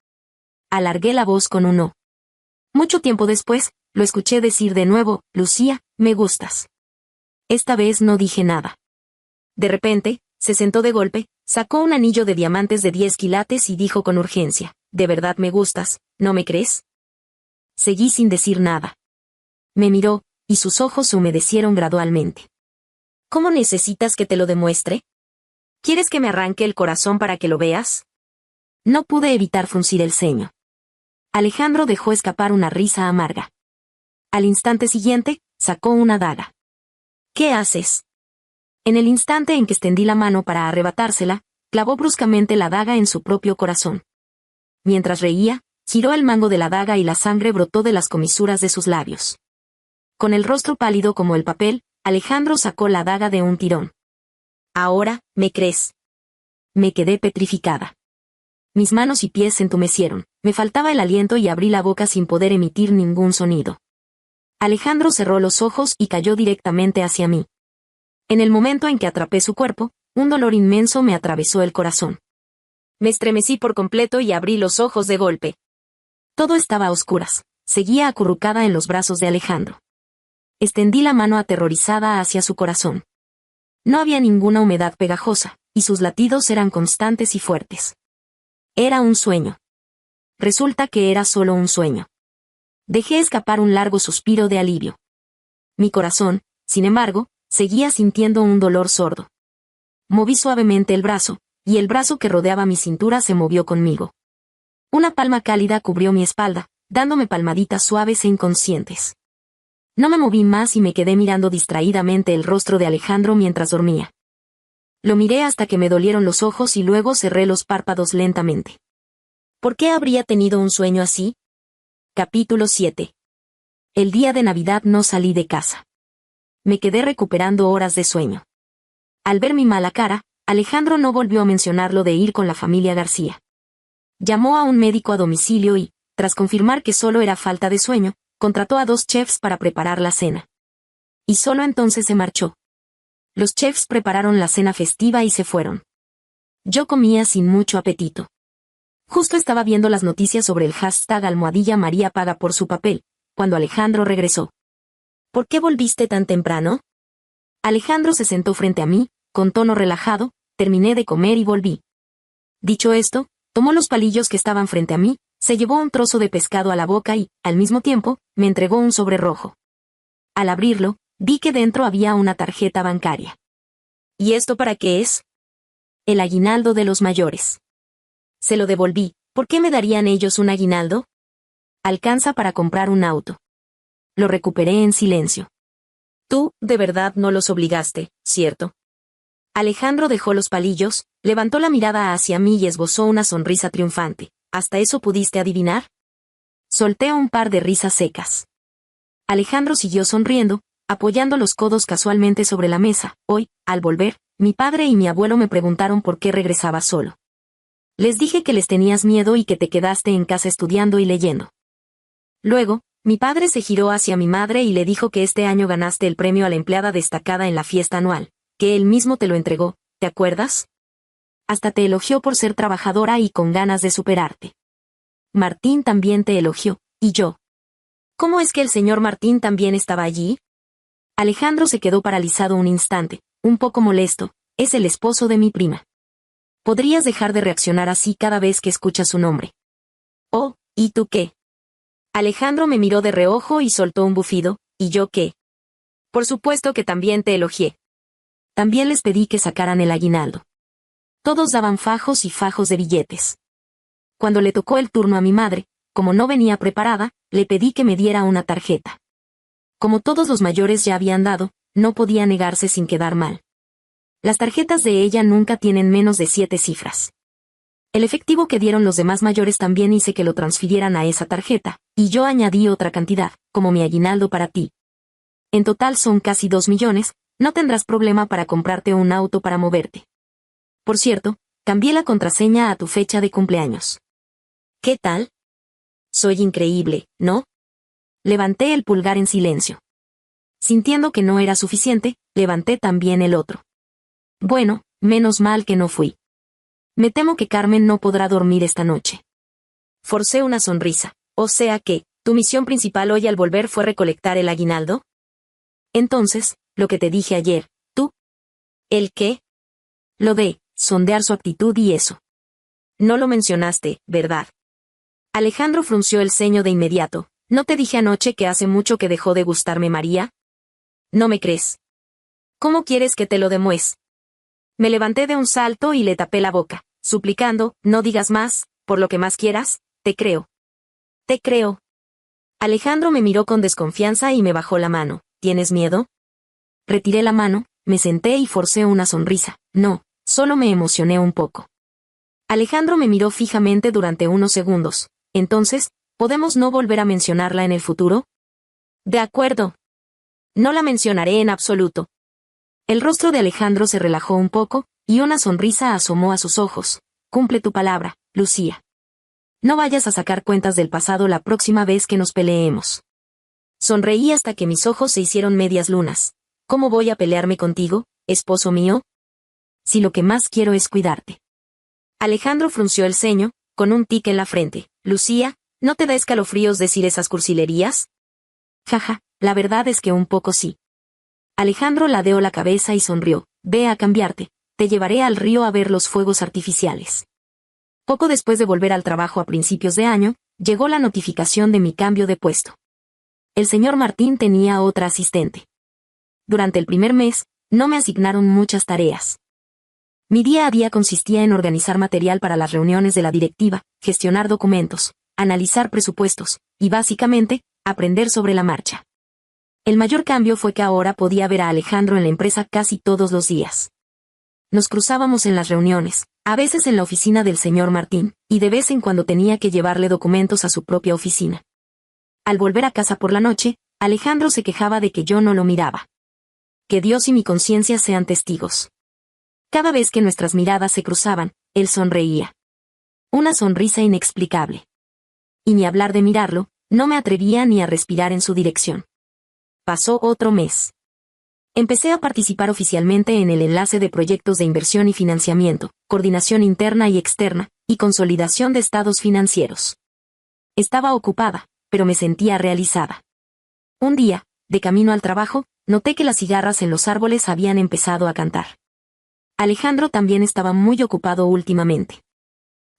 Alargué la voz con un no. Mucho tiempo después, lo escuché decir de nuevo: «Lucía, me gustas». Esta vez no dije nada. De repente, se sentó de golpe, sacó un anillo de diamantes de 10 quilates y dijo con urgencia: «¿De verdad me gustas, no me crees?». Seguí sin decir nada. Me miró, y sus ojos se humedecieron gradualmente. «¿Cómo necesitas que te lo demuestre? ¿Quieres que me arranque el corazón para que lo veas?». No pude evitar fruncir el ceño. Alejandro dejó escapar una risa amarga. Al instante siguiente, sacó una daga. «¿Qué haces?». En el instante en que extendí la mano para arrebatársela, clavó bruscamente la daga en su propio corazón. Mientras reía, giró el mango de la daga y la sangre brotó de las comisuras de sus labios. Con el rostro pálido como el papel, Alejandro sacó la daga de un tirón. «¿Ahora, me crees?». Me quedé petrificada. Mis manos y pies se entumecieron, me faltaba el aliento y abrí la boca sin poder emitir ningún sonido. Alejandro cerró los ojos y cayó directamente hacia mí. En el momento en que atrapé su cuerpo, un dolor inmenso me atravesó el corazón. Me estremecí por completo y abrí los ojos de golpe. Todo estaba a oscuras. Seguía acurrucada en los brazos de Alejandro. Extendí la mano aterrorizada hacia su corazón. No había ninguna humedad pegajosa, y sus latidos eran constantes y fuertes. Era un sueño. Resulta que era solo un sueño. Dejé escapar un largo suspiro de alivio. Mi corazón, sin embargo, seguía sintiendo un dolor sordo. Moví suavemente el brazo, y el brazo que rodeaba mi cintura se movió conmigo. Una palma cálida cubrió mi espalda, dándome palmaditas suaves e inconscientes. No me moví más y me quedé mirando distraídamente el rostro de Alejandro mientras dormía. Lo miré hasta que me dolieron los ojos y luego cerré los párpados lentamente. ¿Por qué habría tenido un sueño así? Capítulo 7. El día de Navidad no salí de casa. Me quedé recuperando horas de sueño. Al ver mi mala cara, Alejandro no volvió a mencionar lo de ir con la familia García. Llamó a un médico a domicilio y, tras confirmar que solo era falta de sueño, contrató a 2 chefs para preparar la cena. Y solo entonces se marchó. Los chefs prepararon la cena festiva y se fueron. Yo comía sin mucho apetito. Justo estaba viendo las noticias sobre el hashtag #María paga por su papel, cuando Alejandro regresó. ¿Por qué volviste tan temprano? Alejandro se sentó frente a mí, con tono relajado. Terminé de comer y volví. Dicho esto, tomó los palillos que estaban frente a mí, se llevó un trozo de pescado a la boca y, al mismo tiempo, me entregó un sobre rojo. Al abrirlo, vi que dentro había una tarjeta bancaria. ¿Y esto para qué es? El aguinaldo de los mayores. Se lo devolví. ¿Por qué me darían ellos un aguinaldo? Alcanza para comprar un auto. Lo recuperé en silencio. Tú, de verdad no los obligaste, ¿cierto? Alejandro dejó los palillos, levantó la mirada hacia mí y esbozó una sonrisa triunfante. ¿Hasta eso pudiste adivinar? Solté un par de risas secas. Alejandro siguió sonriendo, apoyando los codos casualmente sobre la mesa. Hoy, al volver, mi padre y mi abuelo me preguntaron por qué regresaba solo. Les dije que les tenías miedo y que te quedaste en casa estudiando y leyendo. Luego, mi padre se giró hacia mi madre y le dijo que este año ganaste el premio a la empleada destacada en la fiesta anual, que él mismo te lo entregó, ¿te acuerdas? Hasta te elogió por ser trabajadora y con ganas de superarte. Martín también te elogió, y yo. ¿Cómo es que el señor Martín también estaba allí? Alejandro se quedó paralizado un instante, un poco molesto. Es el esposo de mi prima. ¿Podrías dejar de reaccionar así cada vez que escuchas su nombre? Oh, ¿y tú qué? Alejandro me miró de reojo y soltó un bufido. ¿Y yo qué? Por supuesto que también te elogié. También les pedí que sacaran el aguinaldo. Todos daban fajos y fajos de billetes. Cuando le tocó el turno a mi madre, como no venía preparada, le pedí que me diera una tarjeta. Como todos los mayores ya habían dado, no podía negarse sin quedar mal. Las tarjetas de ella nunca tienen menos de 7 cifras. El efectivo que dieron los demás mayores también hice que lo transfirieran a esa tarjeta, y yo añadí otra cantidad, como mi aguinaldo para ti. En total son casi 2 millones, no tendrás problema para comprarte un auto para moverte. Por cierto, cambié la contraseña a tu fecha de cumpleaños. ¿Qué tal? Soy increíble, ¿no? Levanté el pulgar en silencio. Sintiendo que no era suficiente, levanté también el otro. Bueno, menos mal que no fui. Me temo que Carmen no podrá dormir esta noche. Forcé una sonrisa. O sea que, ¿tu misión principal hoy al volver fue recolectar el aguinaldo? Entonces, lo que te dije ayer, ¿tú? ¿El qué? Lo de, sondear su actitud y eso. No lo mencionaste, ¿verdad? Alejandro frunció el ceño de inmediato. ¿No te dije anoche que hace mucho que dejó de gustarme María? ¿No me crees? ¿Cómo quieres que te lo demuestre? Me levanté de un salto y le tapé la boca, suplicando, no digas más, por lo que más quieras, te creo. Te creo. Alejandro me miró con desconfianza y me bajó la mano. ¿Tienes miedo? Retiré la mano, me senté y forcé una sonrisa. No, solo me emocioné un poco. Alejandro me miró fijamente durante unos segundos. Entonces, ¿podemos no volver a mencionarla en el futuro? De acuerdo. No la mencionaré en absoluto. El rostro de Alejandro se relajó un poco, y una sonrisa asomó a sus ojos. Cumple tu palabra, Lucía. No vayas a sacar cuentas del pasado la próxima vez que nos peleemos. Sonreí hasta que mis ojos se hicieron medias lunas. ¿Cómo voy a pelearme contigo, esposo mío? Si lo que más quiero es cuidarte. Alejandro frunció el ceño, con un tic en la frente. Lucía, ¿no te da escalofríos decir esas cursilerías? Jaja, la verdad es que un poco sí. Alejandro ladeó la cabeza y sonrió. Ve a cambiarte, te llevaré al río a ver los fuegos artificiales. Poco después de volver al trabajo a principios de año, llegó la notificación de mi cambio de puesto. El señor Martín tenía otra asistente. Durante el primer mes, no me asignaron muchas tareas. Mi día a día consistía en organizar material para las reuniones de la directiva, gestionar documentos, analizar presupuestos, y básicamente, aprender sobre la marcha. El mayor cambio fue que ahora podía ver a Alejandro en la empresa casi todos los días. Nos cruzábamos en las reuniones, a veces en la oficina del señor Martín, y de vez en cuando tenía que llevarle documentos a su propia oficina. Al volver a casa por la noche, Alejandro se quejaba de que yo no lo miraba. Que Dios y mi conciencia sean testigos. Cada vez que nuestras miradas se cruzaban, él sonreía. Una sonrisa inexplicable. Y ni hablar de mirarlo, no me atrevía ni a respirar en su dirección. Pasó otro mes. Empecé a participar oficialmente en el enlace de proyectos de inversión y financiamiento, coordinación interna y externa, y consolidación de estados financieros. Estaba ocupada, pero me sentía realizada. Un día, de camino al trabajo, noté que las cigarras en los árboles habían empezado a cantar. Alejandro también estaba muy ocupado últimamente.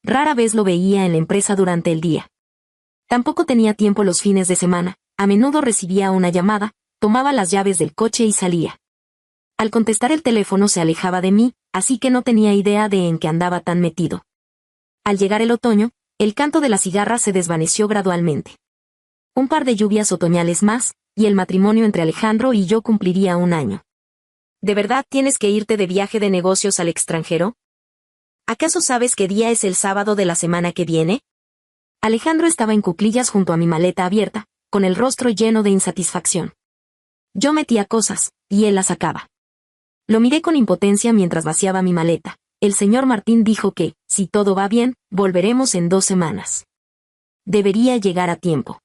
Rara vez lo veía en la empresa durante el día. Tampoco tenía tiempo los fines de semana, a menudo recibía una llamada, tomaba las llaves del coche y salía. Al contestar el teléfono se alejaba de mí, así que no tenía idea de en qué andaba tan metido. Al llegar el otoño, el canto de la cigarra se desvaneció gradualmente. Un par de lluvias otoñales más, y el matrimonio entre Alejandro y yo cumpliría 1 año. ¿De verdad tienes que irte de viaje de negocios al extranjero? ¿Acaso sabes qué día es el sábado de la semana que viene? Alejandro estaba en cuclillas junto a mi maleta abierta, con el rostro lleno de insatisfacción. Yo metía cosas, y él las sacaba. Lo miré con impotencia mientras vaciaba mi maleta. El señor Martín dijo que, si todo va bien, volveremos en 2 semanas. Debería llegar a tiempo.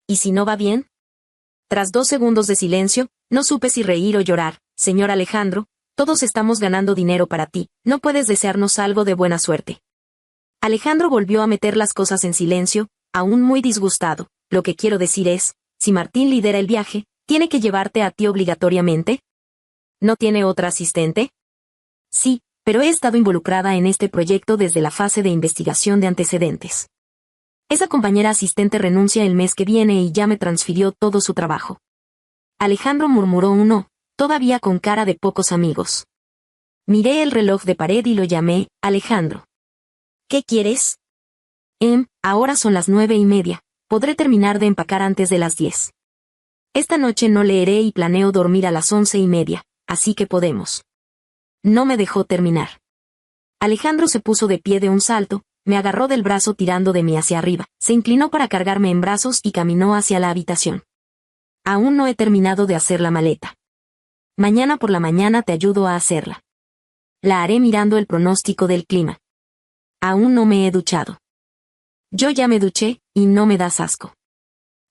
¿Y si no va bien? Tras 2 segundos de silencio, no supe si reír o llorar. Señor Alejandro, todos estamos ganando dinero para ti, ¿no puedes desearnos algo de buena suerte? Alejandro volvió a meter las cosas en silencio, aún muy disgustado. Lo que quiero decir es, si Martín lidera el viaje, ¿Tiene que llevarte a ti obligatoriamente? ¿No tiene otra asistente? Sí, pero he estado involucrada en este proyecto desde la fase de investigación de antecedentes. Esa compañera asistente renuncia el mes que viene y ya me transfirió todo su trabajo. Alejandro murmuró un no, todavía con cara de pocos amigos. Miré el reloj de pared y lo llamé, Alejandro. ¿Qué quieres? Ahora son las 9:30, podré terminar de empacar antes de las 10. Esta noche no leeré y planeo dormir a las 11:30, así que podemos. No me dejó terminar. Alejandro se puso de pie de un salto, me agarró del brazo tirando de mí hacia arriba, se inclinó para cargarme en brazos y caminó hacia la habitación. Aún no he terminado de hacer la maleta. Mañana por la mañana te ayudo a hacerla. La haré mirando el pronóstico del clima. Aún no me he duchado. Yo ya me duché, y no me das asco.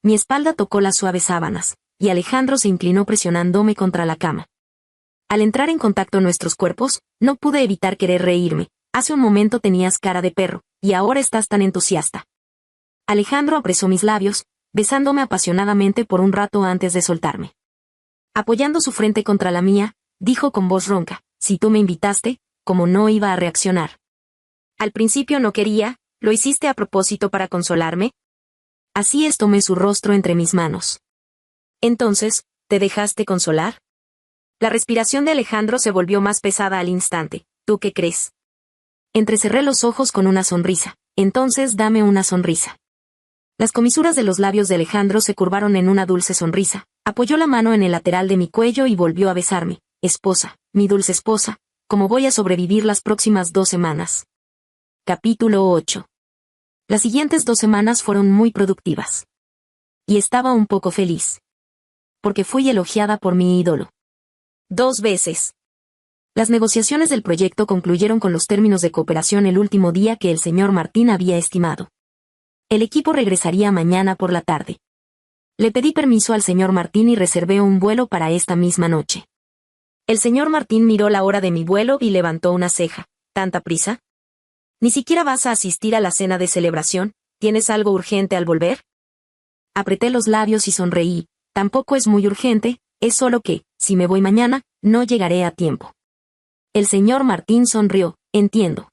Mi espalda tocó las suaves sábanas, y Alejandro se inclinó presionándome contra la cama. Al entrar en contacto nuestros cuerpos, no pude evitar querer reírme. Hace un momento tenías cara de perro, y ahora estás tan entusiasta. Alejandro apresó mis labios, besándome apasionadamente por un rato antes de soltarme. Apoyando su frente contra la mía, dijo con voz ronca, si tú me invitaste, ¿cómo no iba a reaccionar? Al principio no quería, ¿lo hiciste a propósito para consolarme? Así es, tomé su rostro entre mis manos. Entonces, ¿te dejaste consolar? La respiración de Alejandro se volvió más pesada al instante. ¿Tú qué crees? Entrecerré los ojos con una sonrisa. Entonces dame una sonrisa. Las comisuras de los labios de Alejandro se curvaron en una dulce sonrisa. Apoyó la mano en el lateral de mi cuello y volvió a besarme. Esposa, mi dulce esposa, ¿cómo voy a sobrevivir las próximas 2 semanas? Capítulo 8. Las siguientes 2 semanas fueron muy productivas. Y estaba un poco feliz. Porque fui elogiada por mi ídolo. 2 veces. Las negociaciones del proyecto concluyeron con los términos de cooperación el último día que el señor Martín había estimado. El equipo regresaría mañana por la tarde. Le pedí permiso al señor Martín y reservé un vuelo para esta misma noche. El señor Martín miró la hora de mi vuelo y levantó una ceja. ¿Tanta prisa? ¿Ni siquiera vas a asistir a la cena de celebración? ¿Tienes algo urgente al volver? Apreté los labios y sonreí. Tampoco es muy urgente, es solo que, si me voy mañana, no llegaré a tiempo. El señor Martín sonrió. Entiendo.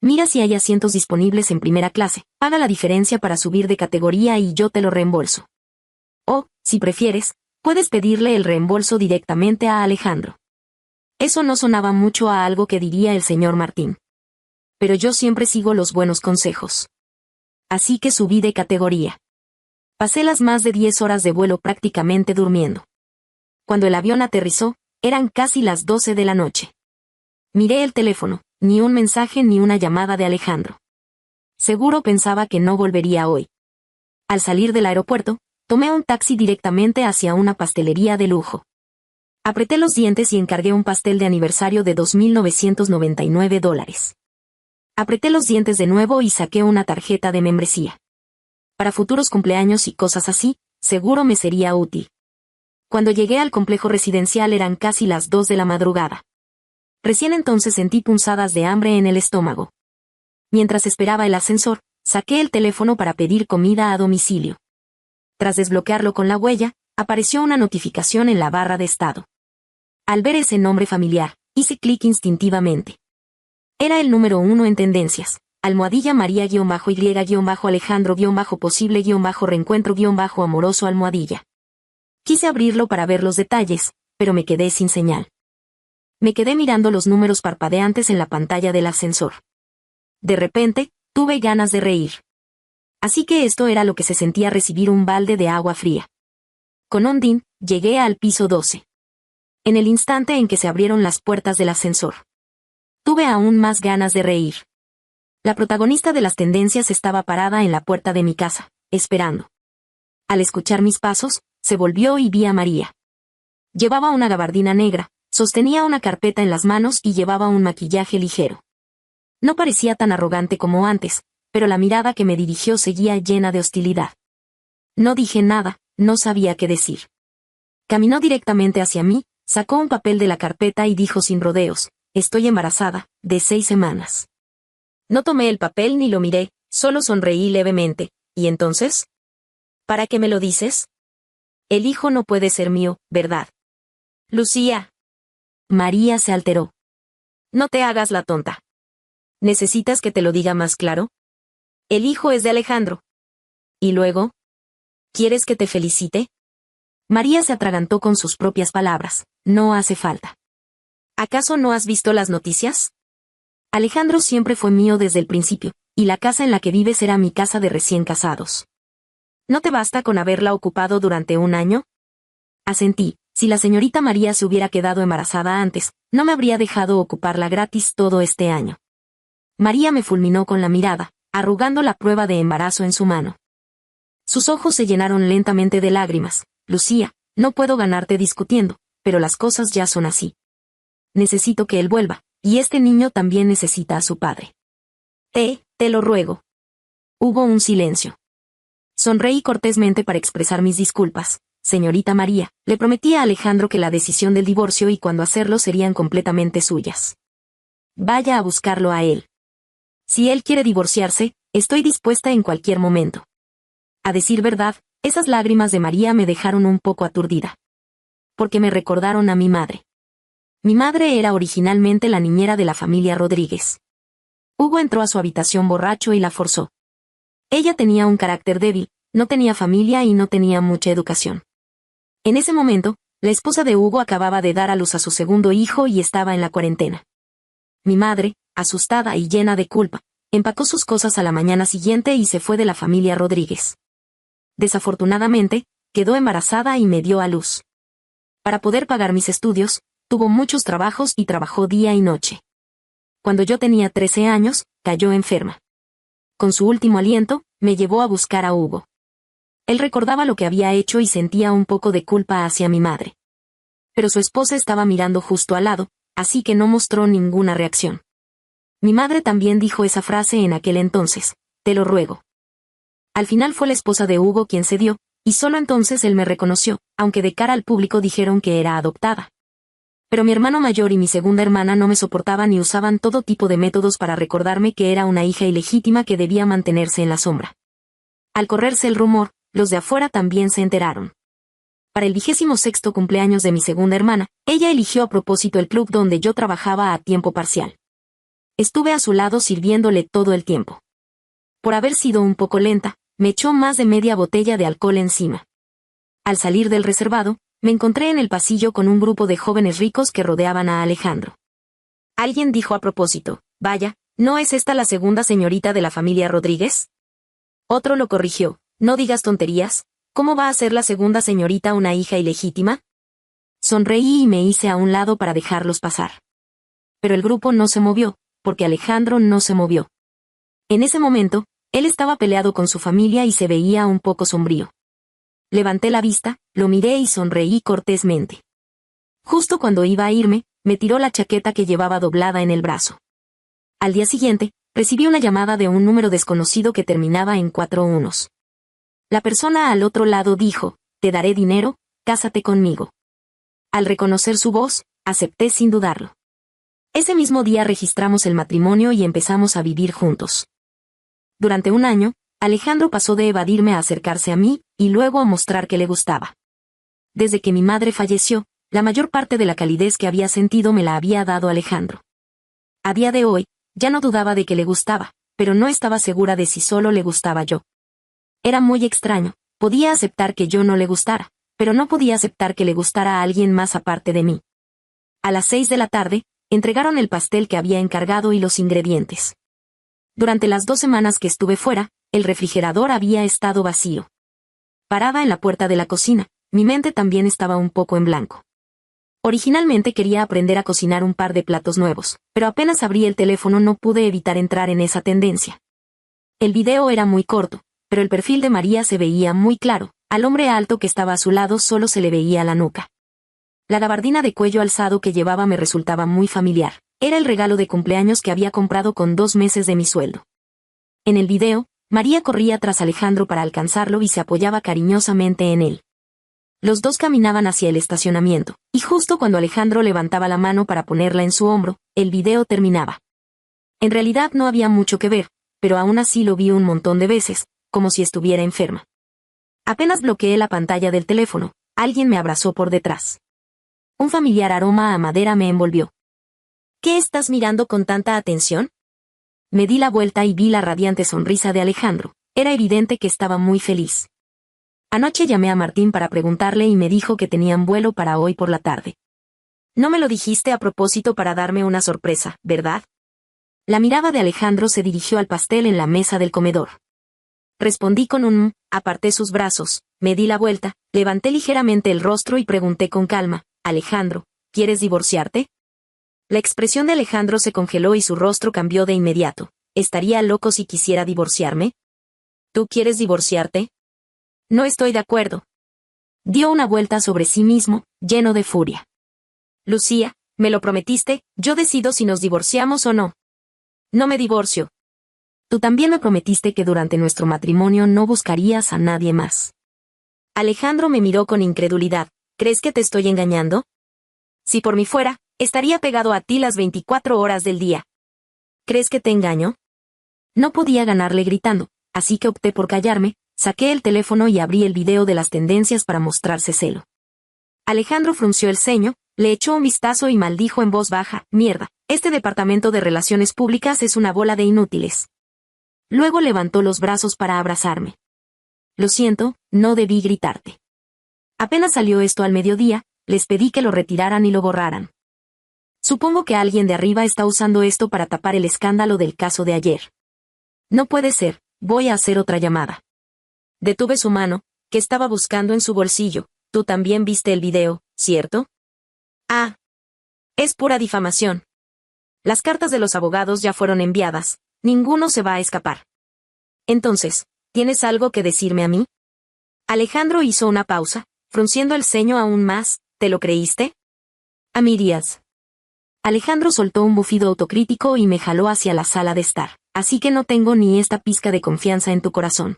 Mira si hay asientos disponibles en primera clase, paga la diferencia para subir de categoría y yo te lo reembolso. O, si prefieres, puedes pedirle el reembolso directamente a Alejandro. Eso no sonaba mucho a algo que diría el señor Martín. Pero yo siempre sigo los buenos consejos. Así que subí de categoría. Pasé las más de 10 horas de vuelo prácticamente durmiendo. Cuando el avión aterrizó, eran casi las 12 de la noche. Miré el teléfono, ni un mensaje ni una llamada de Alejandro. Seguro pensaba que no volvería hoy. Al salir del aeropuerto, tomé un taxi directamente hacia una pastelería de lujo. Apreté los dientes y encargué un pastel de aniversario de $2,999. Apreté los dientes de nuevo y saqué una tarjeta de membresía. Para futuros cumpleaños y cosas así, seguro me sería útil. Cuando llegué al complejo residencial eran casi las 2 de la madrugada. Recién entonces sentí punzadas de hambre en el estómago. Mientras esperaba el ascensor, saqué el teléfono para pedir comida a domicilio. Tras desbloquearlo con la huella, apareció una notificación en la barra de estado. Al ver ese nombre familiar, hice clic instintivamente. Era el número 1 en tendencias. Almohadilla María-Y-Alejandro-posible-reencuentro-amoroso almohadilla. Quise abrirlo para ver los detalles, pero me quedé sin señal. Me quedé mirando los números parpadeantes en la pantalla del ascensor. De repente, tuve ganas de reír. Así que esto era lo que se sentía recibir un balde de agua fría. Con Ondine, llegué al piso 12. En el instante en que se abrieron las puertas del ascensor, tuve aún más ganas de reír. La protagonista de las tendencias estaba parada en la puerta de mi casa, esperando. Al escuchar mis pasos, se volvió y vi a María. Llevaba una gabardina negra, sostenía una carpeta en las manos y llevaba un maquillaje ligero. No parecía tan arrogante como antes, pero la mirada que me dirigió seguía llena de hostilidad. No dije nada, no sabía qué decir. Caminó directamente hacia mí, sacó un papel de la carpeta y dijo sin rodeos, estoy embarazada, de 6 semanas. No tomé el papel ni lo miré, solo sonreí levemente. ¿Y entonces? ¿Para qué me lo dices? El hijo no puede ser mío, ¿verdad? Lucía. María se alteró. No te hagas la tonta. ¿Necesitas que te lo diga más claro? El hijo es de Alejandro. ¿Y luego? ¿Quieres que te felicite? María se atragantó con sus propias palabras. No hace falta. ¿Acaso no has visto las noticias? Alejandro siempre fue mío desde el principio, y la casa en la que vives era mi casa de recién casados. ¿No te basta con haberla ocupado durante un año? Asentí. Si la señorita María se hubiera quedado embarazada antes, no me habría dejado ocuparla gratis todo este año. María me fulminó con la mirada, arrugando la prueba de embarazo en su mano. Sus ojos se llenaron lentamente de lágrimas. Lucía, no puedo ganarte discutiendo, pero las cosas ya son así. Necesito que él vuelva, y este niño también necesita a su padre. Te lo ruego. Hubo un silencio. Sonreí cortésmente para expresar mis disculpas. Señorita María, le prometí a Alejandro que la decisión del divorcio y cuando hacerlo serían completamente suyas. Vaya a buscarlo a él. Si él quiere divorciarse, estoy dispuesta en cualquier momento. A decir verdad, esas lágrimas de María me dejaron un poco aturdida. Porque me recordaron a mi madre. Mi madre era originalmente la niñera de la familia Rodríguez. Hugo entró a su habitación borracho y la forzó. Ella tenía un carácter débil, no tenía familia y no tenía mucha educación. En ese momento, la esposa de Hugo acababa de dar a luz a su segundo hijo y estaba en la cuarentena. Mi madre, asustada y llena de culpa, empacó sus cosas a la mañana siguiente y se fue de la familia Rodríguez. Desafortunadamente, quedó embarazada y me dio a luz. Para poder pagar mis estudios, tuvo muchos trabajos y trabajó día y noche. Cuando yo tenía 13 años, cayó enferma. Con su último aliento, me llevó a buscar a Hugo. Él recordaba lo que había hecho y sentía un poco de culpa hacia mi madre. Pero su esposa estaba mirando justo al lado, así que no mostró ninguna reacción. Mi madre también dijo esa frase en aquel entonces, te lo ruego. Al final fue la esposa de Hugo quien cedió, y solo entonces él me reconoció, aunque de cara al público dijeron que era adoptada. Pero mi hermano mayor y mi segunda hermana no me soportaban y usaban todo tipo de métodos para recordarme que era una hija ilegítima que debía mantenerse en la sombra. Al correrse el rumor, los de afuera también se enteraron. Para el 26º cumpleaños de mi segunda hermana, ella eligió a propósito el club donde yo trabajaba a tiempo parcial. Estuve a su lado sirviéndole todo el tiempo. Por haber sido un poco lenta, me echó más de media botella de alcohol encima. Al salir del reservado, me encontré en el pasillo con un grupo de jóvenes ricos que rodeaban a Alejandro. Alguien dijo a propósito, vaya, ¿no es esta la segunda señorita de la familia Rodríguez? Otro lo corrigió, no digas tonterías, ¿cómo va a ser la segunda señorita una hija ilegítima? Sonreí y me hice a un lado para dejarlos pasar. Pero el grupo no se movió, porque Alejandro no se movió. En ese momento, él estaba peleado con su familia y se veía un poco sombrío. Levanté la vista, lo miré y sonreí cortésmente. Justo cuando iba a irme, me tiró la chaqueta que llevaba doblada en el brazo. Al día siguiente, recibí una llamada de un número desconocido que terminaba en 4 unos. La persona al otro lado dijo, te daré dinero, cásate conmigo. Al reconocer su voz, acepté sin dudarlo. Ese mismo día registramos el matrimonio y empezamos a vivir juntos. Durante un año, Alejandro pasó de evadirme a acercarse a mí, y luego a mostrar que le gustaba. Desde que mi madre falleció, la mayor parte de la calidez que había sentido me la había dado Alejandro. A día de hoy, ya no dudaba de que le gustaba, pero no estaba segura de si solo le gustaba yo. Era muy extraño, podía aceptar que yo no le gustara, pero no podía aceptar que le gustara a alguien más aparte de mí. A las 6 de la tarde, entregaron el pastel que había encargado y los ingredientes. Durante las 2 semanas que estuve fuera, el refrigerador había estado vacío. Parada en la puerta de la cocina, mi mente también estaba un poco en blanco. Originalmente quería aprender a cocinar un par de platos nuevos, pero apenas abrí el teléfono no pude evitar entrar en esa tendencia. El video era muy corto, pero el perfil de María se veía muy claro, al hombre alto que estaba a su lado solo se le veía la nuca. La gabardina de cuello alzado que llevaba me resultaba muy familiar, era el regalo de cumpleaños que había comprado con 2 meses de mi sueldo. En el video, María corría tras Alejandro para alcanzarlo y se apoyaba cariñosamente en él. Los dos caminaban hacia el estacionamiento, y justo cuando Alejandro levantaba la mano para ponerla en su hombro, el video terminaba. En realidad no había mucho que ver, pero aún así lo vi un montón de veces, como si estuviera enferma. Apenas bloqueé la pantalla del teléfono, alguien me abrazó por detrás. Un familiar aroma a madera me envolvió. ¿Qué estás mirando con tanta atención? Me di la vuelta y vi la radiante sonrisa de Alejandro. Era evidente que estaba muy feliz. Anoche llamé a Martín para preguntarle y me dijo que tenían vuelo para hoy por la tarde. No me lo dijiste a propósito para darme una sorpresa, ¿verdad? La mirada de Alejandro se dirigió al pastel en la mesa del comedor. Respondí con un aparté sus brazos, me di la vuelta, levanté ligeramente el rostro y pregunté con calma, Alejandro, ¿quieres divorciarte? La expresión de Alejandro se congeló y su rostro cambió de inmediato. ¿Estaría loco si quisiera divorciarme? ¿Tú quieres divorciarte? No estoy de acuerdo. Dio una vuelta sobre sí mismo, lleno de furia. Lucía, me lo prometiste, yo decido si nos divorciamos o no. No me divorcio. Tú también me prometiste que durante nuestro matrimonio no buscarías a nadie más. Alejandro me miró con incredulidad. ¿Crees que te estoy engañando? Si por mí fuera, estaría pegado a ti las 24 horas del día. ¿Crees que te engaño? No podía ganarle gritando, así que opté por callarme, saqué el teléfono y abrí el video de las tendencias para mostrarse celo. Alejandro frunció el ceño, le echó un vistazo y maldijo en voz baja, mierda, este departamento de relaciones públicas es una bola de inútiles. Luego levantó los brazos para abrazarme. Lo siento, no debí gritarte. Apenas salió esto al mediodía, les pedí que lo retiraran y lo borraran. Supongo que alguien de arriba está usando esto para tapar el escándalo del caso de ayer. No puede ser, voy a hacer otra llamada. Detuve su mano, que estaba buscando en su bolsillo. Tú también viste el video, ¿cierto? Ah. Es pura difamación. Las cartas de los abogados ya fueron enviadas, ninguno se va a escapar. Entonces, ¿tienes algo que decirme a mí? Alejandro hizo una pausa, frunciendo el ceño aún más, ¿te lo creíste? A mí Díaz. Alejandro soltó un bufido autocrítico y me jaló hacia la sala de estar, así que no tengo ni esta pizca de confianza en tu corazón.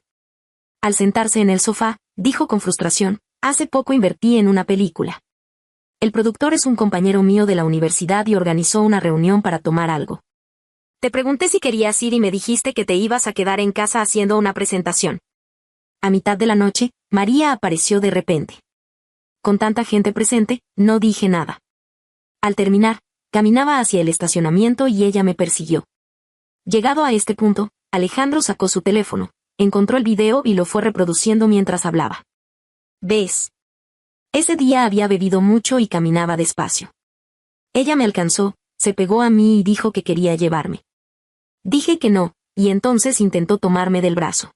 Al sentarse en el sofá, dijo con frustración, hace poco invertí en una película. El productor es un compañero mío de la universidad y organizó una reunión para tomar algo. Te pregunté si querías ir y me dijiste que te ibas a quedar en casa haciendo una presentación. A mitad de la noche, María apareció de repente. Con tanta gente presente, no dije nada. Al terminar, caminaba hacia el estacionamiento y ella me persiguió. Llegado a este punto, Alejandro sacó su teléfono, encontró el video y lo fue reproduciendo mientras hablaba. ¿Ves? Ese día había bebido mucho y caminaba despacio. Ella me alcanzó, se pegó a mí y dijo que quería llevarme. Dije que no, y entonces intentó tomarme del brazo.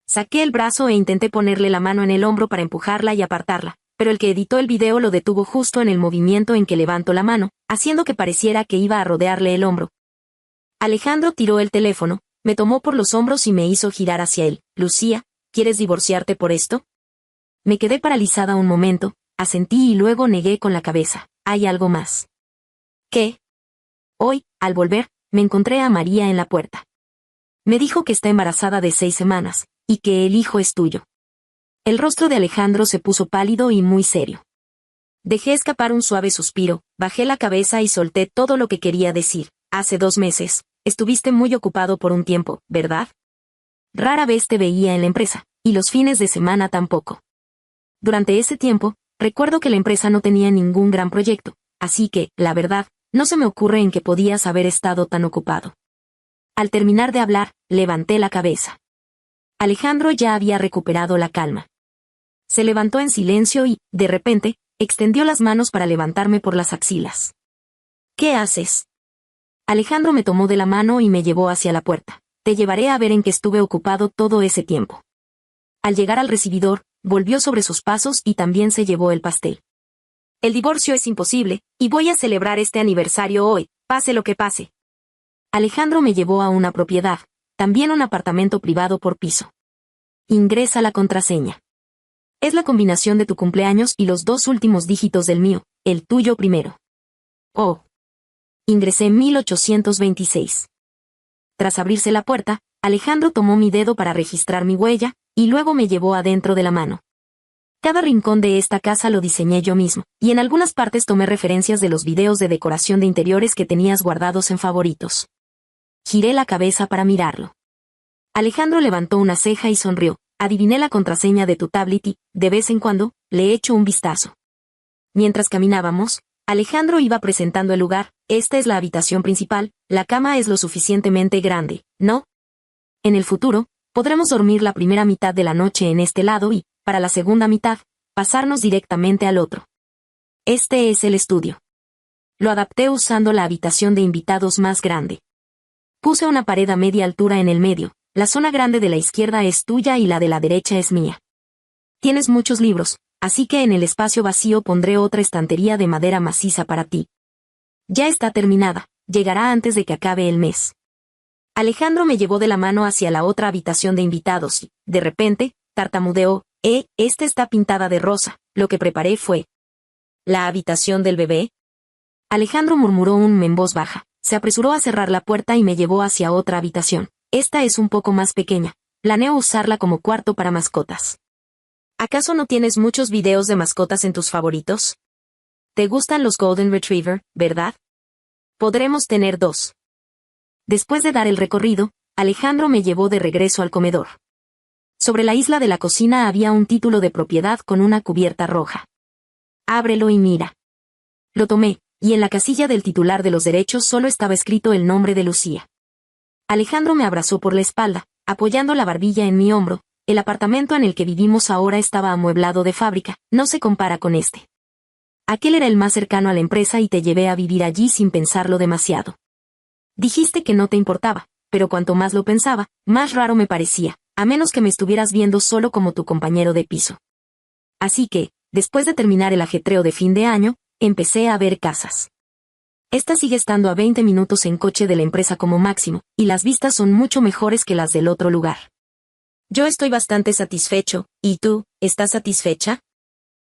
Saqué el brazo e intenté ponerle la mano en el hombro para empujarla y apartarla, pero el que editó el video lo detuvo justo en el movimiento en que levantó la mano, haciendo que pareciera que iba a rodearle el hombro. Alejandro tiró el teléfono, me tomó por los hombros y me hizo girar hacia él. Lucía, ¿quieres divorciarte por esto? Me quedé paralizada un momento, asentí y luego negué con la cabeza. ¿Hay algo más? ¿Qué? Hoy, al volver, me encontré a María en la puerta. Me dijo que está embarazada de 6 semanas, y que el hijo es tuyo. El rostro de Alejandro se puso pálido y muy serio. Dejé escapar un suave suspiro, bajé la cabeza y solté todo lo que quería decir. Hace 2 meses, estuviste muy ocupado por un tiempo, ¿verdad? Rara vez te veía en la empresa, y los fines de semana tampoco. Durante ese tiempo, recuerdo que la empresa no tenía ningún gran proyecto, así que, la verdad, no se me ocurre en que podías haber estado tan ocupado. Al terminar de hablar, levanté la cabeza. Alejandro ya había recuperado la calma. Se levantó en silencio y, de repente, extendió las manos para levantarme por las axilas. ¿Qué haces? Alejandro me tomó de la mano y me llevó hacia la puerta. Te llevaré a ver en qué estuve ocupado todo ese tiempo. Al llegar al recibidor, volvió sobre sus pasos y también se llevó el pastel. El divorcio es imposible, y voy a celebrar este aniversario hoy, pase lo que pase. Alejandro me llevó a una propiedad, también un apartamento privado por piso. Ingresa la contraseña. Es la combinación de tu cumpleaños y los 2 últimos dígitos del mío, el tuyo primero. Oh. Ingresé 1826. Tras abrirse la puerta, Alejandro tomó mi dedo para registrar mi huella, y luego me llevó adentro de la mano. Cada rincón de esta casa lo diseñé yo mismo, y en algunas partes tomé referencias de los videos de decoración de interiores que tenías guardados en favoritos. Giré la cabeza para mirarlo. Alejandro levantó una ceja y sonrió. adiviné la contraseña de tu tablet y, de vez en cuando, le echo un vistazo. Mientras caminábamos, Alejandro iba presentando el lugar. Esta es la habitación principal, la cama es lo suficientemente grande, ¿no? En el futuro, podremos dormir la primera mitad de la noche en este lado y, para la segunda mitad, pasarnos directamente al otro. Este es el estudio. Lo adapté usando la habitación de invitados más grande. Puse una pared a media altura en el medio, la zona grande de la izquierda es tuya y la de la derecha es mía. Tienes muchos libros, así que en el espacio vacío pondré otra estantería de madera maciza para ti. Ya está terminada, llegará antes de que acabe el mes. Alejandro me llevó de la mano hacia la otra habitación de invitados y, de repente, tartamudeó, esta está pintada de rosa, lo que preparé fue. ¿La habitación del bebé? Alejandro murmuró en voz baja, se apresuró a cerrar la puerta y me llevó hacia otra habitación. Esta es un poco más pequeña, planeo usarla como cuarto para mascotas. ¿Acaso no tienes muchos videos de mascotas en tus favoritos? ¿Te gustan los Golden Retriever, verdad? Podremos tener 2. Después de dar el recorrido, Alejandro me llevó de regreso al comedor. Sobre la isla de la cocina había un título de propiedad con una cubierta roja. Ábrelo y mira. Lo tomé, y en la casilla del titular de los derechos solo estaba escrito el nombre de Lucía. Alejandro me abrazó por la espalda, apoyando la barbilla en mi hombro. El apartamento en el que vivimos ahora estaba amueblado de fábrica, no se compara con este. Aquel era el más cercano a la empresa y te llevé a vivir allí sin pensarlo demasiado. Dijiste que no te importaba, pero cuanto más lo pensaba, más raro me parecía, a menos que me estuvieras viendo solo como tu compañero de piso. Así que, después de terminar el ajetreo de fin de año, empecé a ver casas. Esta sigue estando a 20 minutos en coche de la empresa como máximo, y las vistas son mucho mejores que las del otro lugar. Yo estoy bastante satisfecho, ¿y tú, estás satisfecha?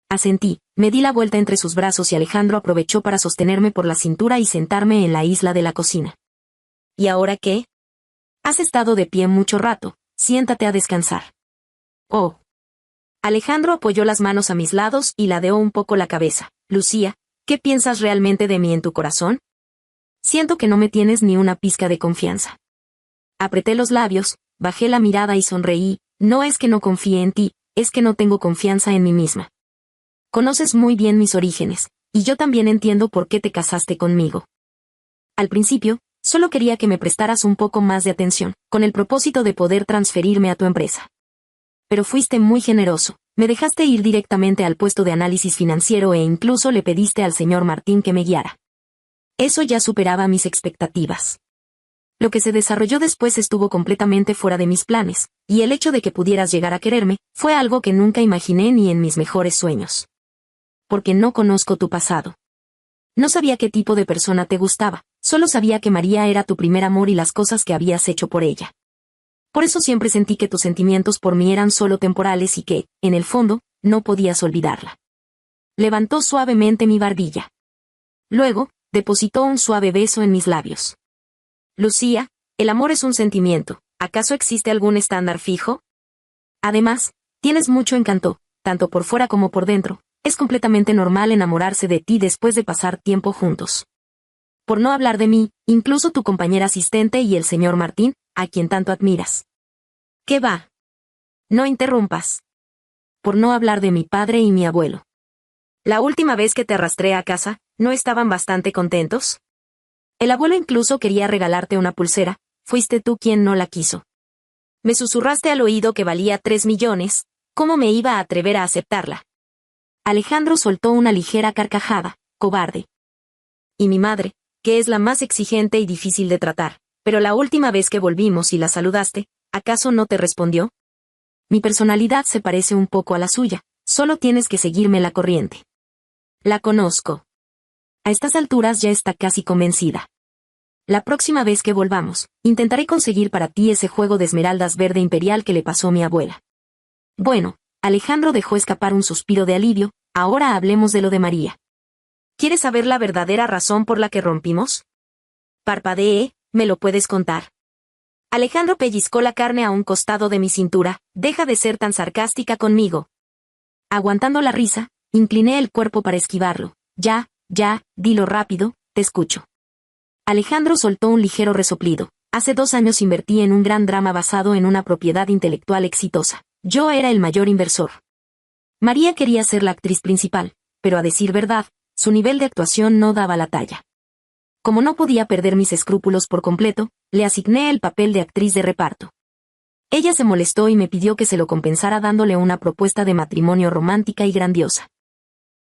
Asentí, me di la vuelta entre sus brazos y Alejandro aprovechó para sostenerme por la cintura y sentarme en la isla de la cocina. ¿Y ahora qué? Has estado de pie mucho rato, siéntate a descansar. Oh. Alejandro apoyó las manos a mis lados y ladeó un poco la cabeza. Lucía, ¿qué piensas realmente de mí en tu corazón? Siento que no me tienes ni una pizca de confianza. Apreté los labios, bajé la mirada y sonreí. No es que no confíe en ti, es que no tengo confianza en mí misma. Conoces muy bien mis orígenes, y yo también entiendo por qué te casaste conmigo. Al principio, solo quería que me prestaras un poco más de atención, con el propósito de poder transferirme a tu empresa. Pero fuiste muy generoso, me dejaste ir directamente al puesto de análisis financiero e incluso le pediste al señor Martín que me guiara. Eso ya superaba mis expectativas. Lo que se desarrolló después estuvo completamente fuera de mis planes, y el hecho de que pudieras llegar a quererme, fue algo que nunca imaginé ni en mis mejores sueños. Porque no conozco tu pasado. No sabía qué tipo de persona te gustaba, solo sabía que María era tu primer amor y las cosas que habías hecho por ella. Por eso siempre sentí que tus sentimientos por mí eran solo temporales y que, en el fondo, no podías olvidarla. Levantó suavemente mi barbilla. Luego, depositó un suave beso en mis labios. Lucía, el amor es un sentimiento, ¿acaso existe algún estándar fijo? Además, tienes mucho encanto, tanto por fuera como por dentro. Es completamente normal enamorarse de ti después de pasar tiempo juntos. Por no hablar de mí, incluso tu compañera asistente y el señor Martín, a quien tanto admiras. ¿Qué va? No interrumpas. Por no hablar de mi padre y mi abuelo. La última vez que te arrastré a casa, ¿no estaban bastante contentos? El abuelo incluso quería regalarte una pulsera, fuiste tú quien no la quiso. Me susurraste al oído que valía 3 millones, ¿cómo me iba a atrever a aceptarla? Alejandro soltó una ligera carcajada, cobarde. Y mi madre, que es la más exigente y difícil de tratar, pero la última vez que volvimos y la saludaste, ¿acaso no te respondió? Mi personalidad se parece un poco a la suya, solo tienes que seguirme la corriente. La conozco. A estas alturas ya está casi convencida. La próxima vez que volvamos, intentaré conseguir para ti ese juego de esmeraldas verde imperial que le pasó mi abuela. Bueno, Alejandro dejó escapar un suspiro de alivio, ahora hablemos de lo de María. ¿Quieres saber la verdadera razón por la que rompimos? Parpadeé, ¿me lo puedes contar? Alejandro pellizcó la carne a un costado de mi cintura, deja de ser tan sarcástica conmigo. Aguantando la risa, incliné el cuerpo para esquivarlo. Ya, dilo rápido, te escucho. Alejandro soltó un ligero resoplido. Hace 2 años invertí en un gran drama basado en una propiedad intelectual exitosa. Yo era el mayor inversor. María quería ser la actriz principal, pero a decir verdad, su nivel de actuación no daba la talla. Como no podía perder mis escrúpulos por completo, le asigné el papel de actriz de reparto. Ella se molestó y me pidió que se lo compensara dándole una propuesta de matrimonio romántica y grandiosa.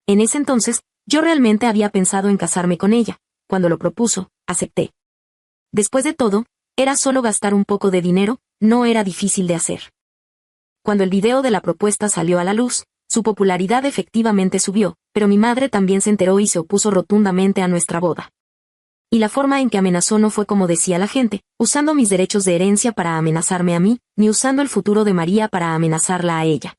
En ese entonces, yo realmente había pensado en casarme con ella. Cuando lo propuso, acepté. Después de todo, era solo gastar un poco de dinero, no era difícil de hacer. Cuando el video de la propuesta salió a la luz, su popularidad efectivamente subió, pero mi madre también se enteró y se opuso rotundamente a nuestra boda. Y la forma en que amenazó no fue como decía la gente, usando mis derechos de herencia para amenazarme a mí, ni usando el futuro de María para amenazarla a ella.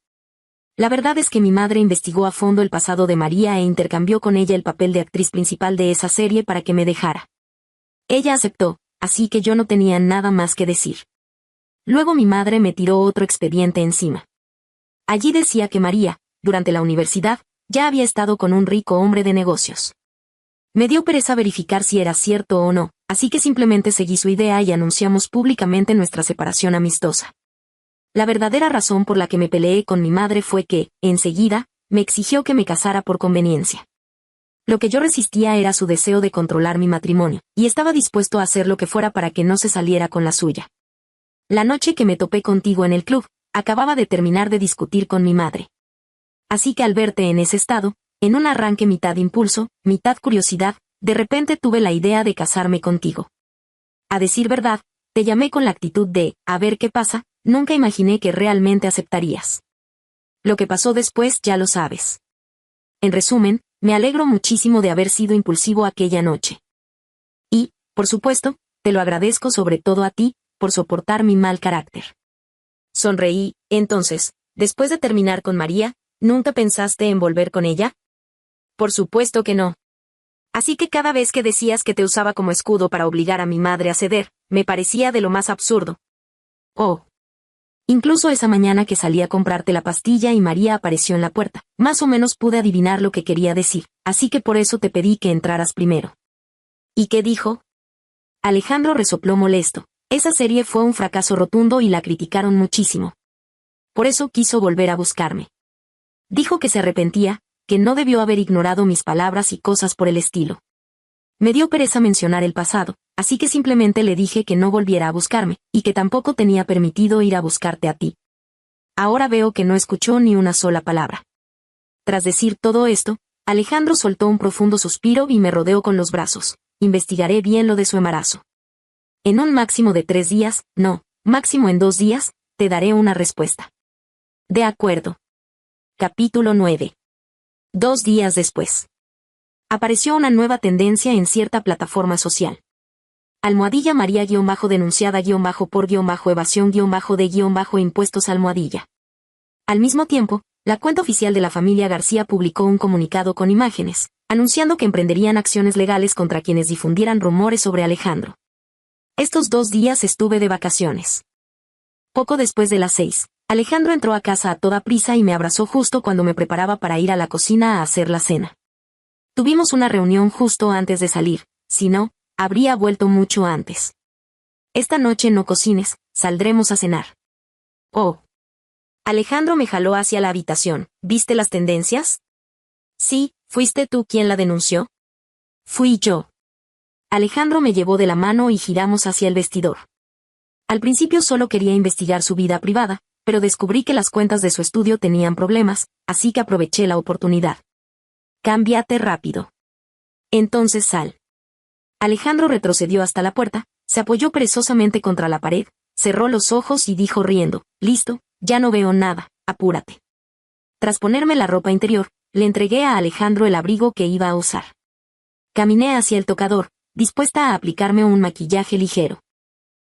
La verdad es que mi madre investigó a fondo el pasado de María e intercambió con ella el papel de actriz principal de esa serie para que me dejara. Ella aceptó, así que yo no tenía nada más que decir. Luego mi madre me tiró otro expediente encima. Allí decía que María, durante la universidad, ya había estado con un rico hombre de negocios. Me dio pereza verificar si era cierto o no, así que simplemente seguí su idea y anunciamos públicamente nuestra separación amistosa. La verdadera razón por la que me peleé con mi madre fue que, enseguida, me exigió que me casara por conveniencia. Lo que yo resistía era su deseo de controlar mi matrimonio, y estaba dispuesto a hacer lo que fuera para que no se saliera con la suya. La noche que me topé contigo en el club, acababa de terminar de discutir con mi madre. Así que al verte en ese estado, en un arranque mitad impulso, mitad curiosidad, de repente tuve la idea de casarme contigo. A decir verdad, te llamé con la actitud de, a ver qué pasa, nunca imaginé que realmente aceptarías. Lo que pasó después ya lo sabes. En resumen, me alegro muchísimo de haber sido impulsivo aquella noche. Y, por supuesto, te lo agradezco sobre todo a ti, por soportar mi mal carácter. Sonreí, entonces, después de terminar con María, ¿nunca pensaste en volver con ella? Por supuesto que no. Así que cada vez que decías que te usaba como escudo para obligar a mi madre a ceder, me parecía de lo más absurdo. Oh. Incluso esa mañana que salí a comprarte la pastilla y María apareció en la puerta, más o menos pude adivinar lo que quería decir, así que por eso te pedí que entraras primero. ¿Y qué dijo? Alejandro resopló molesto. Esa serie fue un fracaso rotundo y la criticaron muchísimo. Por eso quiso volver a buscarme. Dijo que se arrepentía, que no debió haber ignorado mis palabras y cosas por el estilo. Me dio pereza mencionar el pasado, así que simplemente le dije que no volviera a buscarme, y que tampoco tenía permitido ir a buscarte a ti. Ahora veo que no escuchó ni una sola palabra. Tras decir todo esto, Alejandro soltó un profundo suspiro y me rodeó con los brazos. Investigaré bien lo de su embarazo. En un máximo de 3 días, no, máximo en 2 días, te daré una respuesta. De acuerdo. Capítulo 9. 2 días después. Apareció una nueva tendencia en cierta plataforma social. Almohadilla María denunciada por evasión de impuestos almohadilla. Al mismo tiempo, la cuenta oficial de la familia García publicó un comunicado con imágenes, anunciando que emprenderían acciones legales contra quienes difundieran rumores sobre Alejandro. Estos 2 días estuve de vacaciones. Poco después de las 6, Alejandro entró a casa a toda prisa y me abrazó justo cuando me preparaba para ir a la cocina a hacer la cena. Tuvimos una reunión justo antes de salir, si no, habría vuelto mucho antes. Esta noche no cocines, saldremos a cenar. Oh. Alejandro me jaló hacia la habitación. ¿Viste las tendencias? Sí, ¿fuiste tú quien la denunció? Fui yo. Alejandro me llevó de la mano y giramos hacia el vestidor. Al principio solo quería investigar su vida privada, pero descubrí que las cuentas de su estudio tenían problemas, así que aproveché la oportunidad. Cámbiate rápido. Entonces sal. Alejandro retrocedió hasta la puerta, se apoyó perezosamente contra la pared, cerró los ojos y dijo riendo, listo, ya no veo nada, apúrate. Tras ponerme la ropa interior, le entregué a Alejandro el abrigo que iba a usar. Caminé hacia el tocador, dispuesta a aplicarme un maquillaje ligero.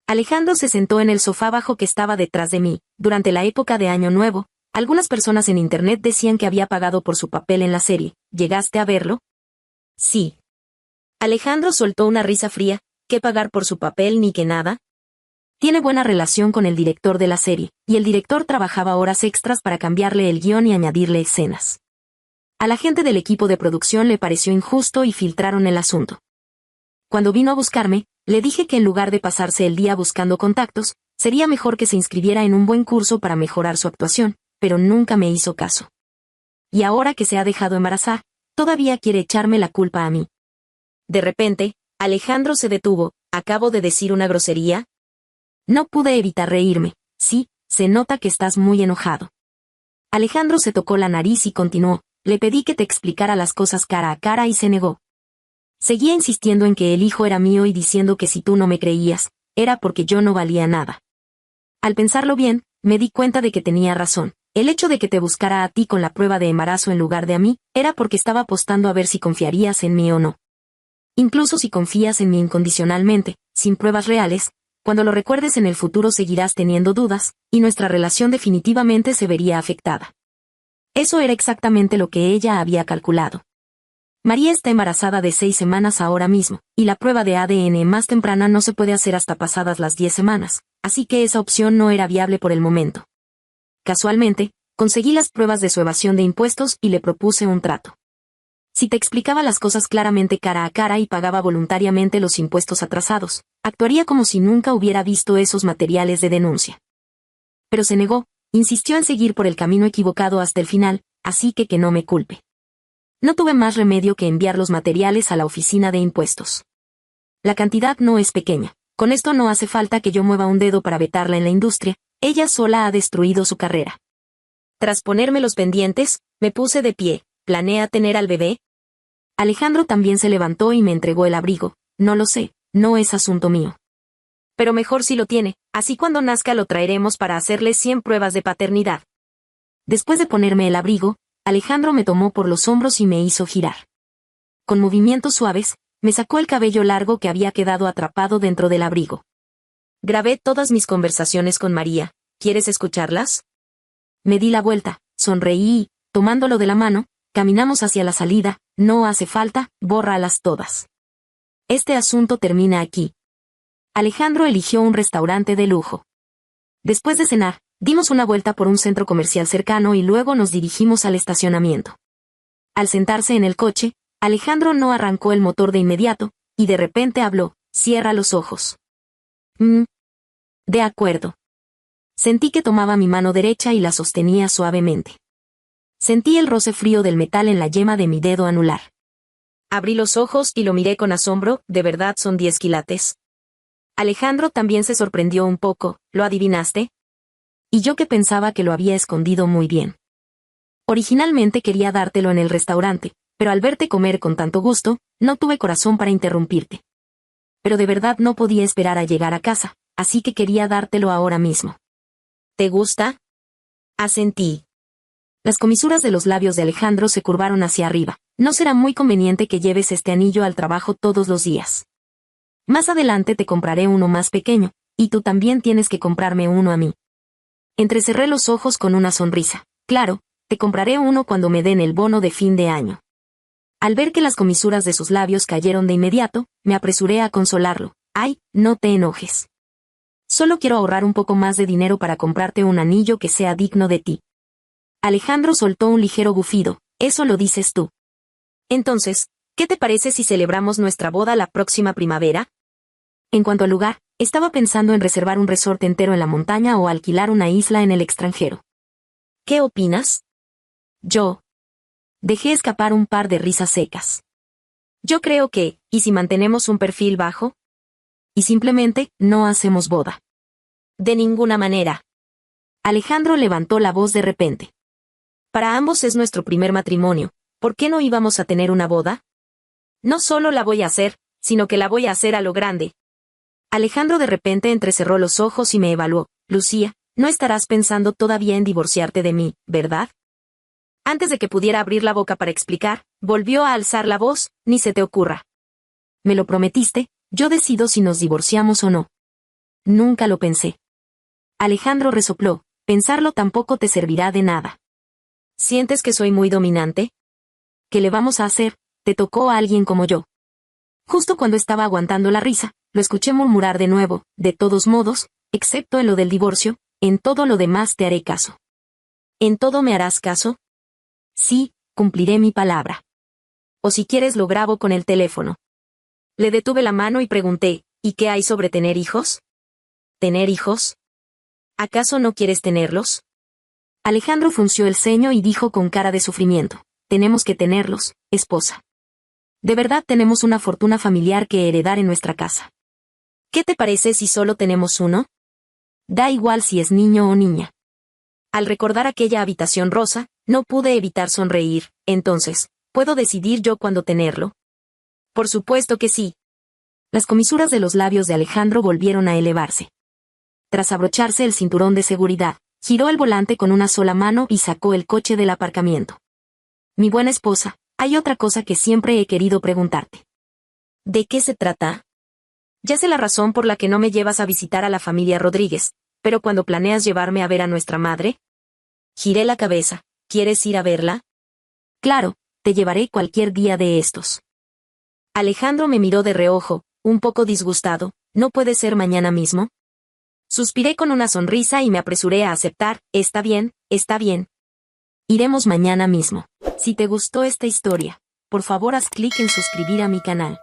Alejandro se sentó en el sofá bajo que estaba detrás de mí. Durante la época de Año Nuevo, algunas personas en internet decían que había pagado por su papel en la serie. ¿Llegaste a verlo? Sí. Alejandro soltó una risa fría. ¿Qué pagar por su papel ni que nada? Tiene buena relación con el director de la serie, y el director trabajaba horas extras para cambiarle el guión y añadirle escenas. A la gente del equipo de producción le pareció injusto y filtraron el asunto. Cuando vino a buscarme, le dije que en lugar de pasarse el día buscando contactos, sería mejor que se inscribiera en un buen curso para mejorar su actuación, pero nunca me hizo caso. Y ahora que se ha dejado embarazar, todavía quiere echarme la culpa a mí. De repente, Alejandro se detuvo. ¿Acabo de decir una grosería? No pude evitar reírme. Sí, se nota que estás muy enojado. Alejandro se tocó la nariz y continuó. Le pedí que te explicara las cosas cara a cara y se negó. Seguía insistiendo en que el hijo era mío y diciendo que si tú no me creías, era porque yo no valía nada. Al pensarlo bien, me di cuenta de que tenía razón. El hecho de que te buscara a ti con la prueba de embarazo en lugar de a mí, era porque estaba apostando a ver si confiarías en mí o no. Incluso si confías en mí incondicionalmente, sin pruebas reales, cuando lo recuerdes en el futuro seguirás teniendo dudas, y nuestra relación definitivamente se vería afectada. Eso era exactamente lo que ella había calculado. María está embarazada de 6 semanas ahora mismo, y la prueba de ADN más temprana no se puede hacer hasta pasadas las 10 semanas, así que esa opción no era viable por el momento. Casualmente, conseguí las pruebas de su evasión de impuestos y le propuse un trato. Si te explicaba las cosas claramente cara a cara y pagaba voluntariamente los impuestos atrasados, actuaría como si nunca hubiera visto esos materiales de denuncia. Pero se negó, insistió en seguir por el camino equivocado hasta el final, así que no me culpe. No tuve más remedio que enviar los materiales a la oficina de impuestos. La cantidad no es pequeña. Con esto no hace falta que yo mueva un dedo para vetarla en la industria, ella sola ha destruido su carrera. Tras ponerme los pendientes, me puse de pie. ¿Planea tener al bebé? Alejandro también se levantó y me entregó el abrigo. No lo sé, no es asunto mío. Pero mejor si lo tiene, así cuando nazca lo traeremos para hacerle 100 pruebas de paternidad. Después de ponerme el abrigo, Alejandro me tomó por los hombros y me hizo girar. Con movimientos suaves, me sacó el cabello largo que había quedado atrapado dentro del abrigo. Grabé todas mis conversaciones con María. ¿Quieres escucharlas? Me di la vuelta, sonreí y, tomándolo de la mano, caminamos hacia la salida. No hace falta, bórralas todas. Este asunto termina aquí. Alejandro eligió un restaurante de lujo. Después de cenar, dimos una vuelta por un centro comercial cercano y luego nos dirigimos al estacionamiento. Al sentarse en el coche, Alejandro no arrancó el motor de inmediato, y de repente habló. Cierra los ojos. De acuerdo. Sentí que tomaba mi mano derecha y la sostenía suavemente. Sentí el roce frío del metal en la yema de mi dedo anular. Abrí los ojos y lo miré con asombro. ¿De verdad son 10 quilates? Alejandro también se sorprendió un poco. ¿Lo adivinaste? Y yo que pensaba que lo había escondido muy bien. Originalmente quería dártelo en el restaurante, pero al verte comer con tanto gusto, no tuve corazón para interrumpirte. Pero de verdad no podía esperar a llegar a casa, así que quería dártelo ahora mismo. ¿Te gusta? Asentí. Las comisuras de los labios de Alejandro se curvaron hacia arriba. No será muy conveniente que lleves este anillo al trabajo todos los días. Más adelante te compraré uno más pequeño, y tú también tienes que comprarme uno a mí. Entrecerré los ojos con una sonrisa. Claro, te compraré uno cuando me den el bono de fin de año. Al ver que las comisuras de sus labios cayeron de inmediato, me apresuré a consolarlo. Ay, no te enojes. Solo quiero ahorrar un poco más de dinero para comprarte un anillo que sea digno de ti. Alejandro soltó un ligero bufido. Eso lo dices tú. Entonces, ¿qué te parece si celebramos nuestra boda la próxima primavera? En cuanto al lugar, estaba pensando en reservar un resort entero en la montaña o alquilar una isla en el extranjero. ¿Qué opinas? Yo. Dejé escapar un par de risas secas. Yo creo que, ¿y si mantenemos un perfil bajo? Y simplemente, no hacemos boda. De ninguna manera. Alejandro levantó la voz de repente. Para ambos es nuestro primer matrimonio, ¿por qué no íbamos a tener una boda? No solo la voy a hacer, sino que la voy a hacer a lo grande. Alejandro de repente entrecerró los ojos y me evaluó. Lucía, no estarás pensando todavía en divorciarte de mí, ¿verdad? Antes de que pudiera abrir la boca para explicar, volvió a alzar la voz. Ni se te ocurra. Me lo prometiste, yo decido si nos divorciamos o no. Nunca lo pensé. Alejandro resopló. Pensarlo tampoco te servirá de nada. ¿Sientes que soy muy dominante? ¿Qué le vamos a hacer? Te tocó a alguien como yo. Justo cuando estaba aguantando la risa, lo escuché murmurar de nuevo. De todos modos, excepto en lo del divorcio, en todo lo demás te haré caso. ¿En todo me harás caso? Sí, cumpliré mi palabra. O si quieres lo grabo con el teléfono. Le detuve la mano y pregunté, ¿y qué hay sobre tener hijos? ¿Tener hijos? ¿Acaso no quieres tenerlos? Alejandro frunció el ceño y dijo con cara de sufrimiento: tenemos que tenerlos, esposa. De verdad tenemos una fortuna familiar que heredar en nuestra casa. ¿Qué te parece si solo tenemos uno? Da igual si es niño o niña. Al recordar aquella habitación rosa, no pude evitar sonreír. Entonces, ¿puedo decidir yo cuándo tenerlo? Por supuesto que sí. Las comisuras de los labios de Alejandro volvieron a elevarse. Tras abrocharse el cinturón de seguridad, giró el volante con una sola mano y sacó el coche del aparcamiento. Mi buena esposa, hay otra cosa que siempre he querido preguntarte. ¿De qué se trata? Ya sé la razón por la que no me llevas a visitar a la familia Rodríguez, pero cuando planeas llevarme a ver a nuestra madre. Giré la cabeza. ¿Quieres ir a verla? Claro, te llevaré cualquier día de estos. Alejandro me miró de reojo, un poco disgustado. ¿No puede ser mañana mismo? Suspiré con una sonrisa y me apresuré a aceptar. Está bien, está bien. Iremos mañana mismo. Si te gustó esta historia, por favor haz clic en suscribir a mi canal.